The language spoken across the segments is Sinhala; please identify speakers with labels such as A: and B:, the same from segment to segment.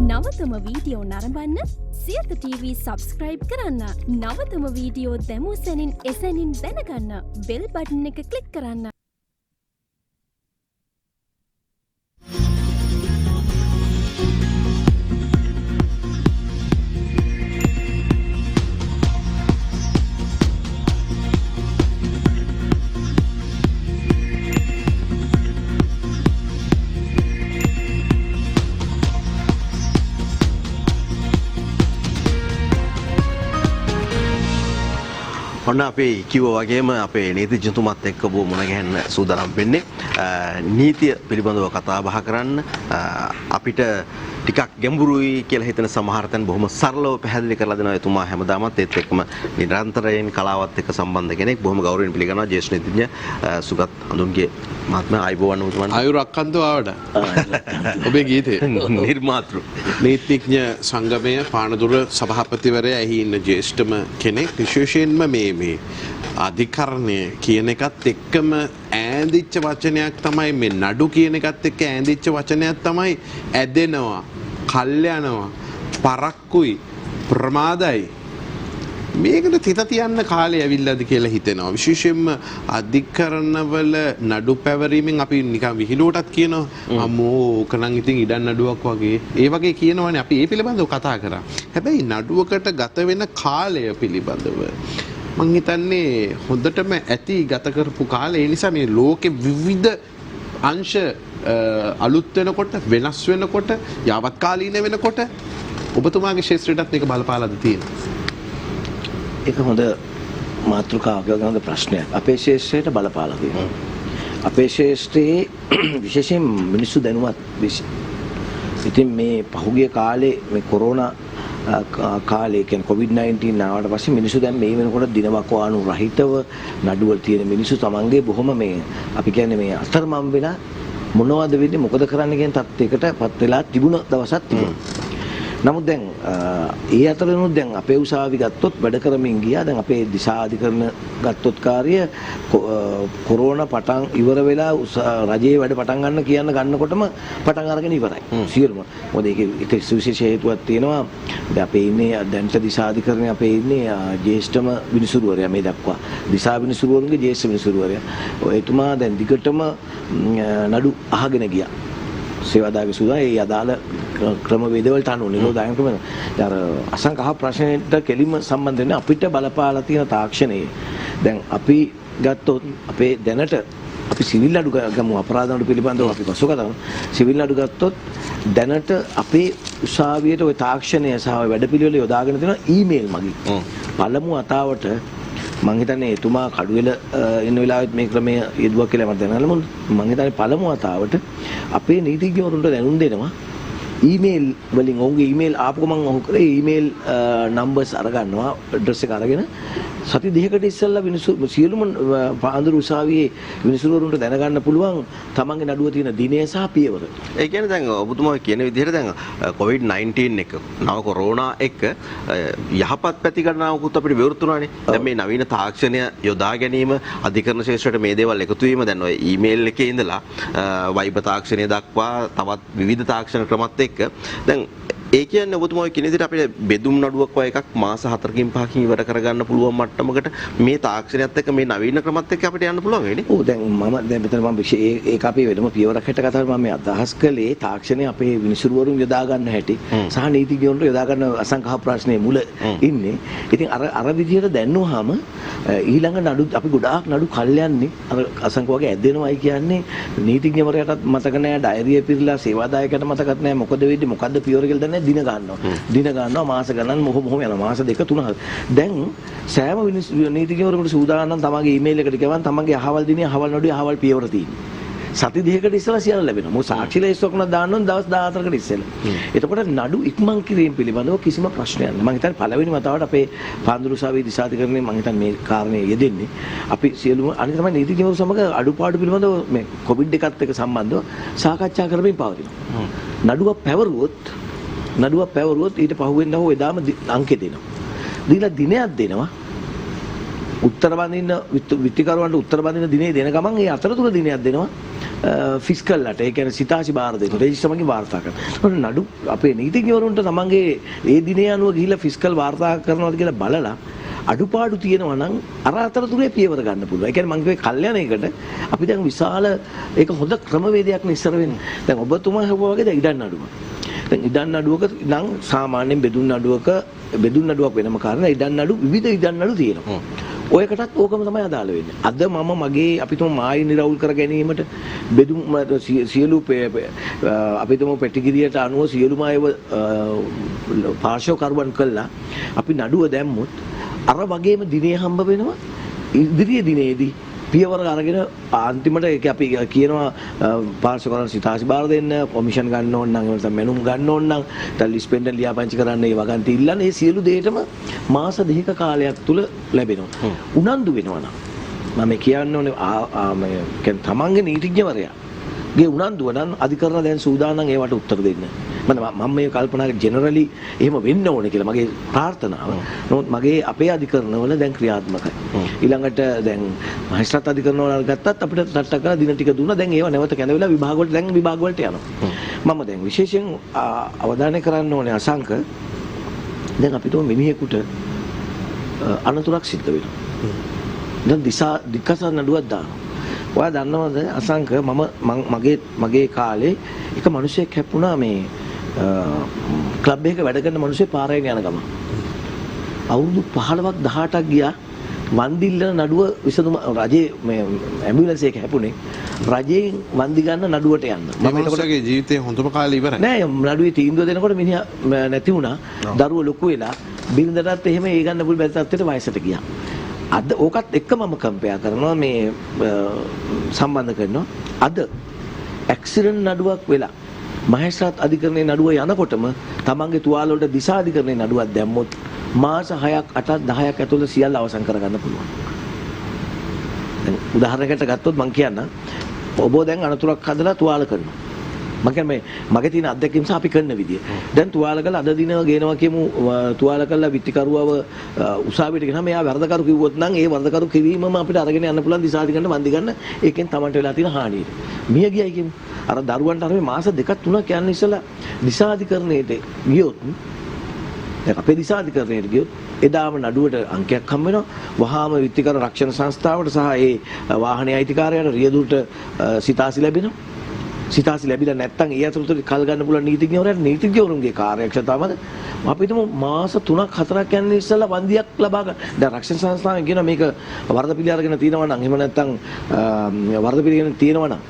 A: නවතම වීඩියෝ නරඹන්න සියත TV සබස්ක්‍රයිබ් කරන්න. නවතම වීඩියෝ දැමූ සැනින් එසැනින් දැනගන්න බෙල් බටන් එක ක්ලික් කරන්න.
B: ඔන්න අපේ කිව්වා වගේම අපේ නීතිඥතුමත් එක්ක බොහොම මුණ ගැහෙන්න සූදානම් වෙන්නේ නීතිය පිළිබඳව කතා බහ කරන්න අපිට ටිකක් ගැඹුරුයි කියලා හිතන සමහර තැන් බොහොම සරලව පැහැදිලි කරලා දෙනවා එතුමා හැමදාමත් ඒත් එක්කම නිරන්තරයෙන් කලාවත් එක්ක සම්බන්ධ කෙනෙක් බොහොම ගෞරවයෙන් පිළිගන්නවා ජ්‍යෙෂ්ඨ නීතිඥ සුගත් අඳුන්ගේ මහත්මයා ආයුබෝවන් උතුමන්
C: ආයුර අක්කන්තෝ ආවඩ ඔබේ ගීතේ
B: නිර්මාතෘ
C: නීතිඥ සංගමයේ පානදුර සභාපතිවරයා එහි ඉන්න ජ්‍යෙෂ්ඨම කෙනෙක් විශේෂයෙන්ම මේ අධිකරණය කියන එකත් එක්කම ඈඳිච්ච වචනයක් තමයි මේ නඩු කියන එකත් එක්ක ඈඳිච්ච වචනයක් තමයි ඇදෙනවා කල් යනවා පරක්කුයි ප්‍රමාදයි මේකට තිත තියන්න කාලේ ඇවිල්ලාද කියලා හිතෙනවා විශේෂයෙන්ම අධිකරණවල නඩු පැවරීමෙන් අපි නිකන් විහිළුවටත් කියනවා අම්මෝ ඕක නම් ඉතින් ඉඩම් නඩුවක් වගේ ඒ වගේ කියනවනේ අපි ඒ පිළිබඳව කතා කරා හැබැයි නඩුවකට ගත වෙන කාලය පිළිබඳව මං හිතන්නේ හොඳටම ඇති ගත කරපු කාලේ ඒ නිසා මේ ලෝකෙ විවිධ අංශ අලුත් වෙනකොට වෙනස් වෙනකොට යාවත්කාලීන වෙනකොට ඔබතුමාගේ ශාස්ත්‍රයටත් මේක බලපාලාද තියෙනවා
D: ඒක හොඳ මාතෘකාවක් වගේ ප්‍රශ්නයක් අපේ ශාස්ත්‍රයට බලපාලා තියෙනවා අපේ ශාස්ත්‍රයේ විශේෂයෙන් මිනිස්සු දැනුවත් විශ් ඉතින් මේ පහුගිය කාලේ මේ කොරෝනා කාලේ කියන්නේ COVID-19 ආවට පස්සේ මිනිස්සු දැන් මේ වෙනකොට දිනවකවානු රහිතව නඩුවල තියෙන මිනිස්සු තමන්ගේ බොහොම මේ අපි කියන්නේ මේ අතරමං වෙලා මොනවද වෙන්නේ මොකද කරන්න කියන තත්යකටපත් වෙලා තිබුණ දවසක් තිබුණා. නමුත් දැන් ඒ අතරිනුත් දැන් අපේ උසාවි ගත්තොත් වැඩ කරමින් ගියා. දැන් අපේ දිසා අධිකරණ ගත්තොත් කාර්ය කොරෝනා පටන් ඉවර වෙලා රජයේ වැඩ පටන් ගන්නකොටම පටන් අරගෙන ඉවරයි. සියලුම. මොකද ඒක විශේෂ හේතුවක් තියෙනවා. දැන් අපේ ඉන්නේ දැන්ට දිසා අධිකරණේ අපේ ඉන්නේ ජ්‍යෙෂ්ඨම විනිසුරුවරයා මේ දක්වා. දිසා විනිසුරුවරුන්ගේ ජ්‍යෙෂ්ඨ විනිසුරුවරයා. එතුමා දැන් දිගටම නඩු අහගෙන ගියා. සේවාදායක සුදා ඒ අදාළ ක්‍රමවේදවලට අනුව නිරෝධායන ක්‍රම අර අසංකහ ප්‍රශ්නෙට කෙලින්ම සම්බන්ධ වෙන්නේ අපිට බලපාලා තියෙන තාක්ෂණයේ දැන් අපි ගත්තොත් අපේ දැනට අපි සිවිල් නඩු ගමු අපරාධ නඩු පිළිබඳව අපි පසු කතා සිවිල් නඩු ගත්තොත් දැනට අපේ උසාවියට ওই තාක්ෂණය සහ වැඩපිළිවෙල යොදාගෙන තියෙන ඊමේල් මගින් පළමු අතාවට මං හිතන්නේ එතුමා කඩුවෙල එන වෙලාවෙත් මේ ක්‍රමය යෙදුවා කියලා මට දැනගන්න මං හිතන්නේ පළමු වතාවට අපේ නීතිඥවරුන්ට දැනුම් දෙනවා ඊමේල් වලින් ඔවුන්ගේ ඊමේල් ආපු ගමන් ඔහු කරේ ඊමේල් නම්බර්ස් අරගන්නවා ඇඩ්‍රස් එක අරගෙන සති දෙකකට ඉස්සෙල්ලා සියලුම පාන්දුරු උසාවියේ විනිසුරුවරුන්ට දැනගන්න පුළුවන් තමන්ගේ නඩුව තියෙන දිනය සහ පියවර.
B: ඒ කියන්නේ දැන් ඔබතුමා කියන විදිහට දැන් COVID-19 එක නව කොරෝනා එක යහපත් පැති ගණනාවකුත් අපිට විවෘත වුණානේ. දැන් මේ නවීන තාක්ෂණය යොදා ගැනීම අධිකරණ ශාස්ත්‍රයට මේ දේවල් එකතු වීම දැන් ඔය ඊමේල් එකේ ඉඳලා වයිබර් තාක්ෂණය දක්වා තවත් විවිධ තාක්ෂණ ක්‍රමත් එක්ක දැන් ඒ කියන්නේ ඔබතුමා කියන විදිහට අපිට බෙදුම් නඩුවක් වගේ එකක් මාස 4කින් 5කින් ඉවර කරගන්න පුළුවන් මට්ටමකට මේ තාක්ෂණයත් එක්ක මේ නවීන ක්‍රමත් එක්ක අපිට යන්න පුළුවන් වෙන්නේ.
D: ඔව් දැන් මම දැන් මෙතන මම ඒක අපි වෙනම පියවරක් හැට කතා කරලා මම මේ අදහස් කළේ තාක්ෂණය අපේ විනිසුරුවරුන් යොදා ගන්න හැටි සහ නීතිඥවරුන්ට යොදා ගන්න අසංකහ ප්‍රශ්නේ මුල ඉන්නේ. ඉතින් අර විදිහට දැන්නුවාම ඊළඟ නඩු අපි ගොඩාක් නඩු කල් යන්නේ අර අසංකහ වගේ ඇදෙනවයි කියන්නේ නීතිඥවරයාටත් මතක නැහැ ඩයරිය පිරලා සේවාදායකයට මතකත් නැහැ මොකද වෙන්නේ මොකද්ද පියවර කියලා දින ගන්නවා මාස ගණන් මොහොම යනවා මාස දෙක තුන දැන් සෑම නීතිඥවරයෙකුට සූදානම් තමන්ගේ ඊමේල් එකට ගියවන් තමන්ගේ අහවල් දිනේ අහවල් නඩුවේ අහවල් පියවර තියෙනවා සති දෙකකට ඉස්සලා සියල්ල ලැබෙනවා මොකද සාක්ෂි ලේස්තුවක් උනත් දාන්න ඕන දවස් 14කට ඉස්සෙල්ලා එතකොට නඩු ඉක්මන් කිරීම පිළිබඳව කිසිම ප්‍රශ්නයක් නැහැ මම හිතන්නේ පළවෙනි වතාවට අපේ පාන්දුරු උසාවියේ දිසාධිකරණය මම හිතන්නේ මේ කාරණේ යෙදෙන්නේ අපි සියලුම අනිත් තමයි නීතිඥවරු සමග අඩුපාඩු පිළිබඳව මේ කොවිඩ් එකත් එක්ක සම්බන්ධව සාකච්ඡා කරමින් පවතිනවා නඩුවක් පැවරුවොත් ඊට පහුවෙන්ද හෝ එදාම අංකෙ දෙනවා. දීලා දිනයක් දෙනවා. උත්තර බඳින්න විත්තිකරුවන්ට උත්තර බඳින දිනේ දෙන ගමන් ඒ අතරතුර දිනයක් දෙනවා. ෆිස්කල්ලට ඒ කියන්නේ සිතාසි බාර දෙන්න රෙජිස්ටර් වාර්තා කරනවා. නඩු අපේ නීතිඥවරුන්ට තමන්ගේ ඒ දිනේ අනුව ගිහිල්ලා ෆිස්කල් වාර්තා කරනවාද කියලා බලලා අඩුපාඩු තියෙනවා නම් අර අතරතුරේ පියවර ගන්න පුළුවන්. ඒ කියන්නේ මම කිව්වේ කල්යනයකට අපි දැන් විශාල ඒක හොඳ ක්‍රමවේදයක් නේ ඉස්සර වෙන්නේ. දැන් ඔබතුමා හවුවා වගේ දැන් ඉඩම් නඩුව. දැන් ඉඩම් නඩුවක නම් සාමාන්‍යයෙන් බෙදුම් නඩුවක් වෙනම කාරණා ඉඩම් නඩු විවිධ ඉඩම් නඩු තියෙනවා. ඔයකටත් ඕකම තමයි අදාළ වෙන්නේ. අද මම මගේ අපිටම මායි නිරවුල් කර ගැනීමට බෙදුම් සියලු අපිටම පැටිගිරියට අනුව සියලුම අයව පාර්ශවකරුවන් කළා අපි නඩුව දැම්මොත් අර වගේම දිනේ හම්බ වෙනවා ඉදිරියේ දිනේදී පියවර අරගෙන අන්තිමට ඒක අපි කියනවා පාර්ශවකරුවන් සිතාසි බාර දෙන්න කොමිෂන් ගන්න ඕන නම් එහෙම මැනුම් ගන්න ඕන නම් ටැලිස් පෙන්ඩන් ලියාපදිංචි කරන්න ඒ වගන්ති ඉල්ලන්න ඒ සියලු දෙයටම මාස දෙකක කාලයක් තුල ලැබෙනවා. උනන්දු වෙනවා නම් මම කියන්න ඕනේ තමන්ගේ නීතිඥවරයා ගේ උනන්දුව නම් අධිකරණ දැන් සූදානම් ඒවට උත්තර දෙන්න. මම මේ කල්පනා ජෙනරලි එහෙම වෙන්න ඕනේ කියලා මගේ ප්‍රාර්ථනාව. නමුත් මගේ අපේ අධිකරණවල දැන් ක්‍රියාත්මකයි. ඊළඟට දැන් මහේස්ත්‍රාත් අධිකරණවල ගත්තත් අපිට ටට්ටක් කරලා දින ටික දුන්නා. දැන් ඒවා නැවත කැඳවිලා විභාග වලට යනවා. මම දැන් විශේෂයෙන් අවධානය කරන්න ඕනේ අසංක දැන් අපිට මිනිහෙකුට අනතුරක් සිද්ධ වෙනවා. දැන් දික්කසන් නඩුවක් දානවා. ඔයා දන්නවද අසංක මගේ කාලේ එක මිනිහෙක් හැප්පුණා මේ ක්ලබ් එකක වැඩ කරන මිනිහෙක් පාරේ යන ගම. අවුරුදු 15ක් 18ක් ගියා වන්දිල්ලන නඩුව විසඳුම රජයේ මේ ඇම්බියුලන්ස් එක හැපුණේ රජයෙන් වන්දි ගන්න නඩුවට යන්න.
C: මම ඒකගේ ජීවිතේ හොඳම කාලේ ඉවරයි.
D: නෑ නඩුවේ තීන්දුව දෙනකොට මිනිහා නැති වුණා. දරුවෝ ලොකු වෙලා බිරිඳටත් එහෙම ඒ ගන්න පුළු බැරි තත්ත්වයට වයසට ගියා. අද ඕකත් එක්ක මම කම්පෙයා කරනවා මේ සම්බන්ධ කරනවා. අද ඇක්සිඩන්ට් නඩුවක් වෙලා මහේස්ත්‍රාත් අධිකරණයේ නඩුව යනකොටම තමන්ගේ තුවාල වලට දිසා අධිකරණයේ නඩුවක් දැම්මොත් මාස 6ක් 8ක් 10ක් ඇතුළත සියල්ල අවසන් කරගන්න පුළුවන්. දැන් උදාහරණයකට ගත්තොත් මම කියන්නම් ඔබ දැන් අනතුරක් හදලා තුවාල කරනවා. මම කියන්නේ මගේ තියෙන අත්දැකීම් සහ අපි කරන විදිය. දැන් තුවාල කරලා අද දින ගේනවා කියමු තුවාල කරලා විත්තිකරුවව උසාවියට ගෙනම එයා වරදකරු කිව්වොත් නම් ඒ වරදකරු කිරීමම අපිට අරගෙන යන්න පුළුවන් දිසාධිකරණයට වන්දි ගන්න. ඒකෙන් Tamanට වෙලා තියෙන හානිය. මිය ගියයි කියමු. අර දරුවන්ට අර මාස 2ක් 3ක් යන්න ඉස්සලා දිසාධිකරණයට ගියොත් දැන් අපේ දිසාධිකරණයට ගියොත් එදාම නඩුවට අංකයක් හම්බ වෙනවා. වහාම විත්තිකර රක්ෂණ සංස්ථාවට සහ ඒ වාහනේ අයිතිකාරයාට රියදුරට සිතාසි ලැබෙනවා. සිතාසි ලැබිලා නැත්නම් ඒ අතරතුර කල් ගන්න පුළුවන් නීතිඥවරුන්ගේ කාර්යක්ෂතාවද අපිටම මාස 3ක් 4ක් යන ඉස්සෙල්ලා වන්දියක් ලබා ගන්න. දැන් රක්ෂණ සංස්ථාවෙන් කියනවා මේක වරද පිළි අරගෙන තියෙනවා නම් එහෙම නැත්නම් වරද පිළිගෙන තියෙනවා නම්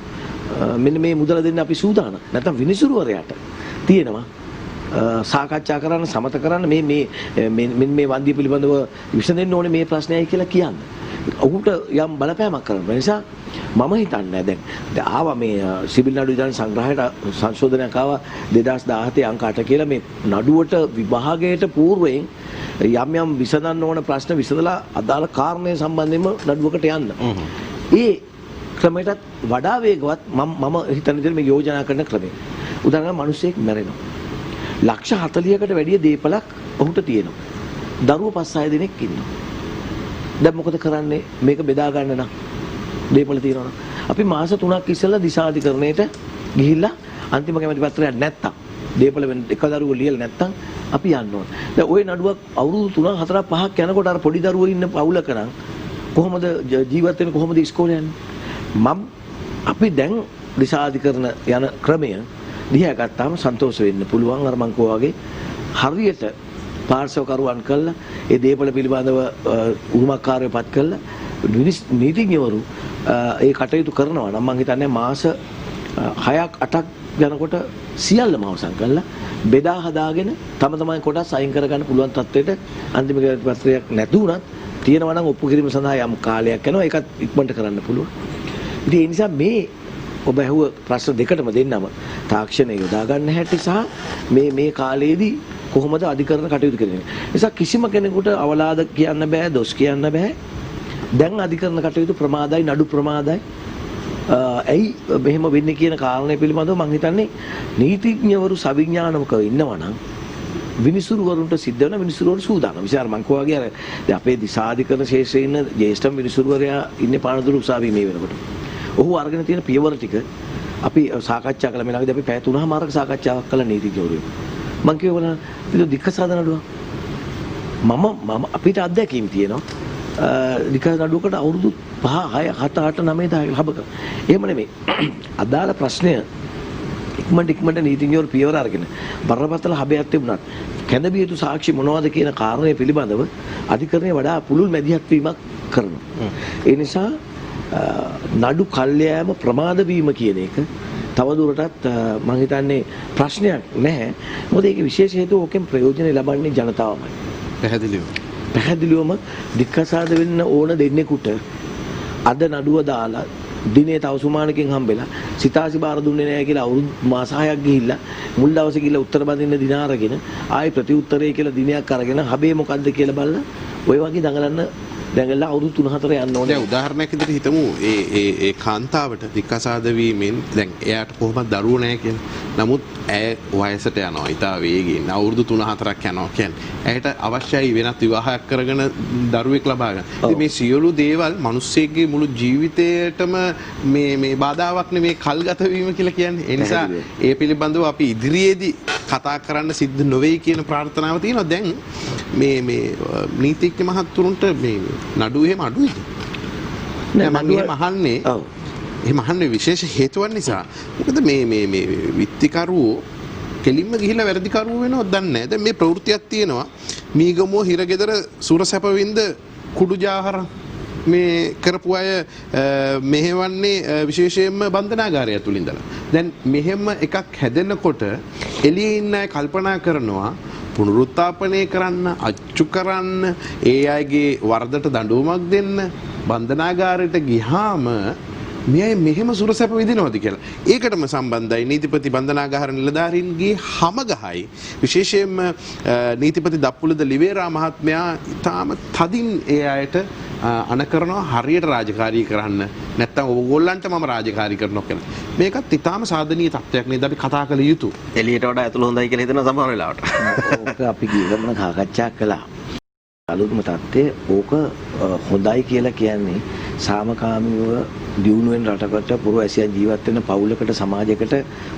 D: මෙන්න මේ මුදල දෙන්න අපි සූදානම්. නැත්නම් විනිසුරුවරයාට තියෙනවා සාකච්ඡා කරන්න සමත කරන්න මේ වන්දිය පිළිබඳව විසඳෙන්න ඕනේ මේ ප්‍රශ්නයයි කියලා කියන්නේ. ඔහුට යම් බලපෑමක් කරන්න. ඒ නිසා මම හිතන්නේ දැන් ආවා මේ සිවිල් නඩු විධාන සංග්‍රහයට සංශෝධනයක් ආවා 2017 අංක 8 කියලා මේ නඩුවට විභාගයට పూర్වයෙන් යම් විසඳන්න ඕන ප්‍රශ්න විසඳලා අදාළ කාරණේ සම්බන්ධයෙන්ම නඩුවකට යන්න. ඒ ක්‍රමයටත් වඩා වේගවත් මම හිතන විදිහට මේ යෝජනා කරන ක්‍රමය. උදාහරණයක් මිනිස්සෙක් මැරෙනවා. ලක්ෂ 40කට වැඩිය දීපලක් ඔහුට තියෙනවා. දරුවෝ 5-6 දෙනෙක් ඉන්නවා. දැන් මොකද කරන්නේ? මේක බෙදා ගන්න නම් දීපල තියෙනවා. අපි මාස 3ක් ඉස්සෙල්ලා දිසාධිකරණයට ගිහිල්ලා අන්තිම කැමැති පත්‍රයක් නැත්තම් දීපල එක දරුවෝ ලියලා නැත්තම් අපි යන්න ඕන. දැන් ওই නඩුවක් අවුරුදු 3 4 5ක් යනකොට අර පොඩි දරුවෝ ඉන්න පවුලක නම් කොහොමද ජීවත් වෙන්නේ කොහොමද ඉස්කෝලේ යන්නේ? අපි දැන් දිසාධිකරණ යන ක්‍රමය දිහා ගත්තාම සන්තෝෂ වෙන්න පුළුවන්. අර මං කෝ වගේ හරියට පාර්ශවකරුවන් කළා ඒ දීපල පිළිබඳව උරුමකාරයපත් කළා නීතිඥවරු ඒ කටයුතු කරනවා නම් මම හිතන්නේ මාස 6ක් 8ක් යනකොට සියල්ලම අවසන් කරලා බෙදා හදාගෙන තම තමන් කොටස් අයින් කරගන්න පුළුවන් තත්ත්වයට අන්තිම පත්‍රයක් නැතුණත් තියෙනවා නම් ඔප්පු කිරීම සඳහා යම් කාලයක් යනවා. ඒකත් ඉක්මනට කරන්න පුළුවන්. ඉතින් ඒ නිසා මේ ඔබ ඇහුව ප්‍රශ්න දෙකටම දෙන්නම තාක්ෂණය යොදා ගන්න හැටි සහ මේ කාලයේදී කොහොමද අධිකරණ කටයුතු කරන්නේ. නිසා කිසිම කෙනෙකුට අවලාද කියන්න බෑ, දොස් කියන්න බෑ. දැන් අධිකරණ කටයුතු ප්‍රමාදයි, නඩු ප්‍රමාදයි. ඇයි මෙහෙම වෙන්නේ කියන කාරණය පිළිබඳව මම හිතන්නේ නීතිඥවරු සවිඥානිකව ඉන්නවා නම් විනිසුරුවරුන්ට සිද්ධ වෙන විනිසුරුවරු සූදානම්. විශාල මං කෝ වගේ අර අපේ දිසාධිකරණ ශේෂ්ත්‍රයේ ඉන්න ජ්‍යෙෂ්ඨ විනිසුරුවරයා ඉන්නේ පානදුර උසාවියේ මේ වෙනකොට. ඔහු අරගෙන තියෙන පියවර ටික අපි සාකච්ඡා කළා මේ ළඟදී අපි පැය 3මාරක සාකච්ඡාවක් කළා නීතිඥවරු. මම කිව්වා බලන්න දික්කසාද නඩුවක්. මම අපිට අත්දැකීම් තියෙනවා. දික්කසාද නඩුවකට අවුරුදු 5 6 7 8 9 10 හබක. එහෙම නෙමෙයි. අදාළ ප්‍රශ්නය ඉක්මනට නීතිඥවරු පියවර අරගෙන බරපතල හබයක් තිබුණත් කැඳවිය යුතු සාක්ෂි මොනවද කියන කාරණය පිළිබඳව අධිකරණය වඩා පුළුල් මැදිහත් වීමක් කරනවා. ඒ නිසා නඩු කල්යෑම ප්‍රමාද වීම කියන එක තවදුරටත් මම හිතන්නේ ප්‍රශ්නයක් නැහැ. මොකද ඒකේ විශේෂ හේතුව ඕකෙන් ප්‍රයෝජන ලබන්නේ ජනතාවමයි. පැහැදිලිවම දික්කසාද වෙන්න ඕන දෙන්නෙකුට අද නඩුව දාලා දිනේ තව සුමානකින් හම්බෙලා සිතාසි බාර දුන්නේ නැහැ කියලා අවුරුදු මාස 6ක් ගිහිල්ලා මුල් දවසේ ගිහිල්ලා උත්තර බඳින්න දින අරගෙන ආයි ප්‍රතිඋත්තරය කියලා දිනයක් අරගෙන හබේ මොකද්ද කියලා බලලා ඔය වගේ දඟලලා අවුරුදු 3-4 යන්න ඕනේ.
C: දැන් උදාහරණයක් විදිහට හිතමු ඒ කාන්තාවට දික්කසාද වීමෙන් දැන් එයාට කොහොමද දරුවෝ නැහැ කියලා. නමුත් ඇය වයසට යනවා. ඊට වේගයෙන් අවුරුදු 3-4ක් යනවා කියන්නේ. ඇයට අවශ්‍යයි වෙනත් විවාහයක් කරගෙන දරුවෙක් ලබා ගන්න. ඉතින් මේ සියලු දේවල් මිනිස්සෙක්ගේ මුළු ජීවිතේටම මේ බාධාවක් නෙමේ කල්ගත වීම කියලා කියන්නේ. ඒ නිසා ඒ පිළිබඳව අපි ඉදිරියේදී කතා කරන්න සිද්ධ නොවේයි කියන ප්‍රාර්ථනාව තියෙනවා. දැන් මේ නීතිඥ මහත්තුරුන්ට මේ නඩුව එහෙම අඩුයිද? නෑ මම එහෙම අහන්නේ. ඔව්. එහෙම අහන්නේ විශේෂ හේතුවක් නිසා. මොකද මේ විත්තිකරුවෝ කෙලින්ම ගිහිල්ලා වැරදිකරුවෝ වෙනවද දන්නේ නැහැ. දැන් මේ ප්‍රවෘත්තියක් තියෙනවා. මීගමුව හිරගෙදර සුරසැපවින්ද කුඩු ජාහර මේ කරපු අය මෙහෙවන්නේ විශේෂයෙන්ම බන්ධනාගාරය ඇතුළේ ඉඳලා. දැන් මෙහෙම එකක් හැදෙනකොට එළියේ ඉන්න අය කල්පනා කරනවා පුනරුත්ථාපනය කරන්න, අච්චු කරන්න, ඒ අයගේ වරදට දඬුවමක් දෙන්න බන්ධනාගාරයට ගියාම මෙයයි මෙහෙම සුරසැප විඳිනවද කියලා. ඒකටම සම්බන්ධයි නීතිපති බන්ධනාගාර නිලධාරීන්ගේ හැමගහයි විශේෂයෙන්ම නීතිපති දප්පුලද ලිවේරා මහත්මයා ඊටාම තදින් ඒ අයට අණ කරනවා හරියට රාජකාරී කරන්න. නැත්තම් ඕගොල්ලන්ට මම රාජකාරී කරනවා කියලා. මේකත් ඊටාම සාධනීය තත්ත්වයක් නේද අපි කතා කළ යුතු.
B: එළියට වඩා ඇතුළ හොඳයි කියලා හිතන සමහර වෙලාවට.
D: ඕක අපි ගිහම සාකච්ඡා කළා. අලුත්ම තත්ත්වය ඕක හොඳයි කියලා කියන්නේ සාමකාමීව දියුණු වෙන රටකට පුරවැසියන් ජීවත් වෙන පවුලකට සමාජයකට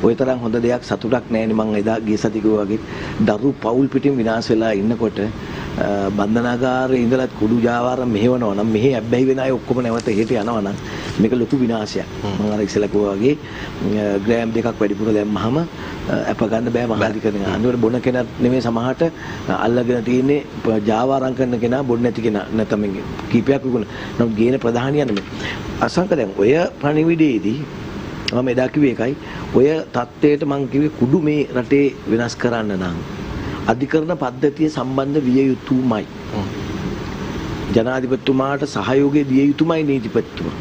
D: ওই තරම් හොඳ දෙයක් සතුටක් නැහැනේ. මම එදා ගිය සති කිව්වා වගේ දරු පවුල් පිටින් විනාශ වෙලා ඉන්නකොට බන්ධනාගාරේ ඉඳලා කුඩු ජාවාරම් මෙහෙවනවා නම් මෙහෙ ඇබ්බැහි වෙන අය ඔක්කොම නැවත එහෙට යනවා නම් මේක ලොකු විනාශයක්. මම අර ඉස්සෙල්ලා කිව්වා වගේ ග්‍රෑම් දෙකක් වැඩිපුර දැම්මහම අප ගන්න බෑ මහාධිකරණය. අනිවාර්ය බොන කෙනෙක් නෙමෙයි සමහරට අල්ලගෙන තියෙන්නේ ජාවාරම් කරන කෙනා බොන්න නැති කෙනා නැත්නම් කීපයක් විකුණ. නමුත් ගේන ප්‍රධානියා නෙමෙයි. අසංක දැන් ඔය පණිවිඩයේදී මම එදා කිව්වේ එකයි ඔය தත්ත්වයට මම කිව්වේ කුඩු මේ රටේ වෙනස් කරන්න නම් අධිකරණ පද්ධතිය සම්බන්ධ විය යුතුමයි. ජනාධිපතිතුමාට සහයෝගය දිය යුතුමයි නීතිපතිතුමා.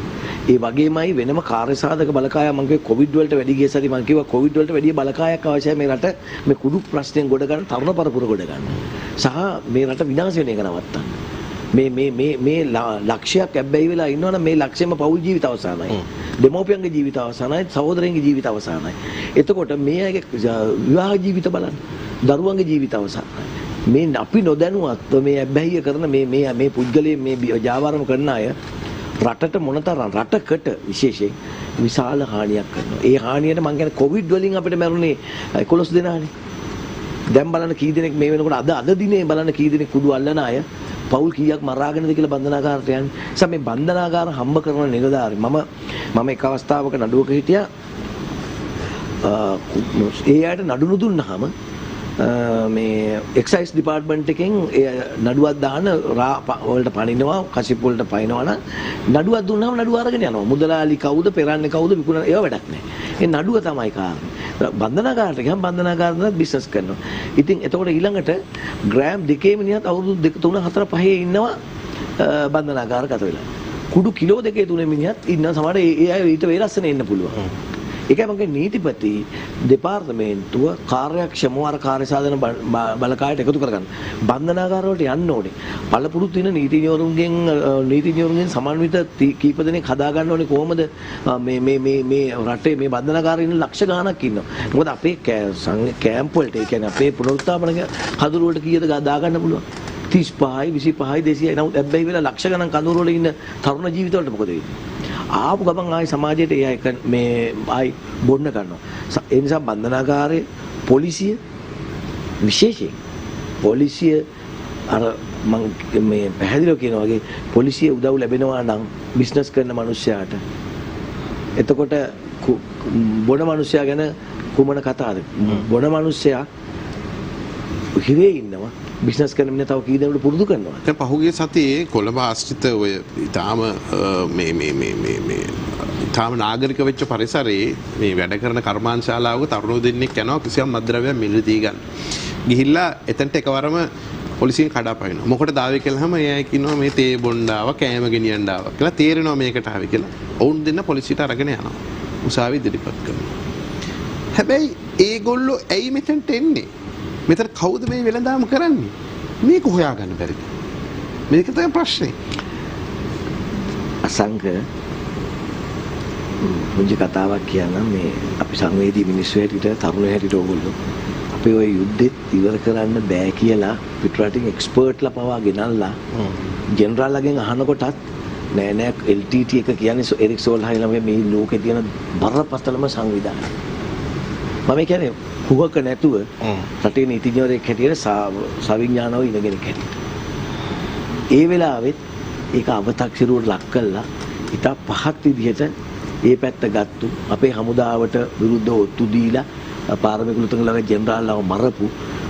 D: ඒ වගේමයි වෙනම කාර්යසාධක බලකායක් මම කිව්වේ කොවිඩ් වලට වැඩි ගිය සති මම කිව්වා කොවිඩ් වලට වැඩි බලකායක් අවශ්‍යයි මේ රට මේ කුඩු ප්‍රශ්නෙන් ගොඩ ගන්න තරුණ පරපුර ගොඩ ගන්න. සහ මේ රට විනාශ වෙන එක නවත්තන්න. මේ ලක්ෂයක් ඇබ්බැහි වෙලා ඉන්නවනම් මේ ලක්ෂයම පෞල් ජීවිත අවසానයි. දෙමෝපියන්ගේ ජීවිත අවසానයි, සහෝදරයන්ගේ ජීවිත අවසానයි. එතකොට මේ අයගේ විවාහ ජීවිත බලන්න. දරුවන්ගේ ජීවිත අවසానයි. මේ අපි නොදැනුවත්ව මේ ඇබ්බැහිය කරන මේ පුද්ගලයන් මේ ජාවාරම කරන අය රටට මොනතරම් රටකට විශේෂයෙන් විශාල හානියක් කරනවා. ඒ හානියට මම කියන්නේ කොවිඩ් වලින් අපිට මැරුණේ 11 දෙනානේ. දැන් බලන්න කී දෙනෙක් මේ වෙනකොට අද දිනේ බලන්න කී දෙනෙක් කුඩු අල්ලන අය පවුල් කීයක් මරාගෙනද කියලා බන්ධනාගාරයට යන්නේ. නිසා මේ බන්ධනාගාර හම්බ කරන නිලධාරි මම එක් අවස්ථාවක නඩුවක හිටියා. ඒ අයට නඩු නුදුන්නාම මේ එක්සයිස් ඩිපාර්ට්මන්ට් එකෙන් නඩුවක් දාන වලට පනිනවා කසිප් වලට පනිනවා නම් නඩුවක් දුන්නාම නඩුව අරගෙන යනවා. මුදලාලි කවුද පෙරන්නේ කවුද විකුණන ඒව වැඩක් නැහැ. ඒ නඩුව තමයි කාරණේ. බන්ධනාගාරයට ගියම බන්ධනාගාරෙන් බිස්නස් කරනවා. ඉතින් එතකොට ඊළඟට ග්‍රෑම් දෙකේ මිනිහත් අවුරුදු 2 3 4 5 ඉන්නවා බන්ධනාගාරගත වෙලා. කුඩු කිලෝ දෙකේ තුනේ මිනිහත් ඉන්න සමහර ඒ අය ඊට වේලස්සන එන්න පුළුවන්. ඒකයි මගේ නීතිපති දෙපාර්තමේන්තුව කාර්යක්ෂමව අර කාර්යසාධන බලකායට එකතු කරගන්න. බන්ධනාගාර වලට යන්න ඕනේ. පළපුරුදු වෙන නීතිඥවරුන්ගෙන් සමන්විත කීප දෙනෙක් හදා ගන්න ඕනේ කොහොමද මේ රටේ මේ බන්ධනාගාරේ ඉන්න ලක්ෂ ගණනක් ඉන්නවා. මොකද අපේ කැම්ප් වලට ඒ කියන්නේ අපේ පුනරුත්ථාපන හදුරු වලට කීයද දා ගන්න පුළුවන්. 35යි 25යි 200යි නමුත් හැබැයි වෙලා ලක්ෂ ගණන් කඳවුරු වල ඉන්න තරුණ ජීවිත වලට මොකද වෙන්නේ? ආපු ගමන් ආයි සමාජයට එයා එක මේ ආයි බොන්න ගන්නවා. ඒ නිසා බන්ධනාගාරයේ පොලිසිය විශේෂයෙන් පොලිසිය අර මම මේ පැහැදිලිව කියනවා වගේ පොලිසිය උදව් ලැබෙනවා නම් බිස්නස් කරන මිනිස්සයාට එතකොට බොන මිනිස්සයා ගැන කුමන කතාවද? බොන මිනිස්සයා හිරේ ඉන්නවා බිස්නස් කරන මිනිහ තව කී දෙනෙකුට පුරුදු කරනවා.
C: දැන් පහුගිය සතියේ කොළඹ ආශ්‍රිත ඔය ඊටාම ඊටාම නාගරික වෙච්ච පරිසරයේ මේ වැඩ කරන කර්මාන්තශාලාවක තරුණයෝ දෙන්නෙක් යනවා කිසියම් මත්ද්‍රව්‍යයක් මිලදී ගන්න. ගිහිල්ලා එතනට එකවරම පොලිසියෙන් කඩාපනිනවා. මොකටද ආවේ කියලාම එයා කියනවා මේ තේ බොණ්ඩාව කෑම ගෙනියන්න ආවා කියලා තේරෙනවා මේකට ආවේ කියලා. ඔවුන් දෙන්න පොලිසියට අරගෙන යනවා. උසාවි ඉදිරිපත් කරනවා. හැබැයි ඒගොල්ලෝ ඇයි මෙතනට එන්නේ? මෙතන කවුද මේ වෙළඳාම කරන්නේ? මේක හොයාගන්න බැරිද? මේක තමයි ප්‍රශ්නේ.
D: අසංක මුංජි කතාවක් කියන්නම් මේ අපි සංවේදී මිනිස්සු හැටියට තරුණ හැටියට ඕගොල්ලෝ අපේ ওই යුද්ධෙත් ඉවර කරන්න බෑ කියලා පිටරටින් එක්ස්පර්ට්ලා පවා ගෙනල්ලා ජෙනරාල්ලාගෙන් අහනකොටත් නෑ නෑ LTT එක කියන්නේ එරික් සෝල්හයිලම මේ ලෝකේ තියෙන බරපතලම සංවිධානය. මම කියන්නේ හුවක නැතුව රටේ නීතිඥවරයෙක් හැටියට සවිඥානව ඉනගෙන හැටියට. ඒ වෙලාවෙත් ඒක අව탁සිරුවට ලක් කළා ඊට පහත් විදිහට ඒ පැත්ත ගත්තු අපේ හමුදාවට විරුද්ධව ඔත්තු දීලා පාරමික ලුතුන්ගලගේ ජෙනරාල්ලාව මරපු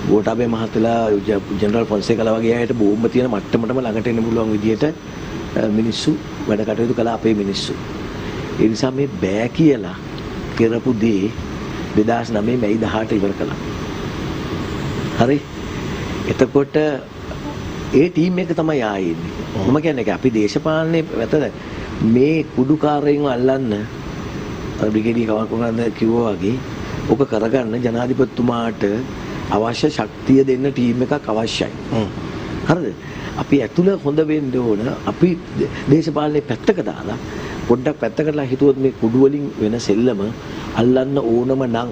D: ගෝඨාභය මහත්තයලා ජෙනරාල් ෆොන්සේකාලා වගේ අයට බෝම්බ තියෙන මට්ටමටම ළඟට එන්න පුළුවන් විදිහට මිනිස්සු වැඩ කටයුතු කළා අපේ මිනිස්සු. ඒ නිසා මේ බෑ කියලා කරපු දේ 2009 මැයි 18 ඉවර කළා. හරි. එතකොට ඒ ටීම් එක තමයි ආයේ ඉන්නේ. මම කියන්නේ අපි දේශපාලනේ වැතද මේ කුඩුකාරයන්ව අල්ලන්න බ්‍රිගේඩිය කවුරුන්ද කිව්වා වගේ ඔක කරගන්න ජනාධිපතිතුමාට අවශ්‍ය ශක්තිය දෙන්න ටීම් එකක් අවශ්‍යයි. හරිද? අපි ඇතුළ හොඳ වෙන්න ඕන. අපි දේශපාලනේ පැත්තක දාලා පොඩ්ඩක් පැත්තකටලා හිතුවොත් මේ කුඩු වලින් වෙන සෙල්ලම අල්ලන්න ඕනම නම්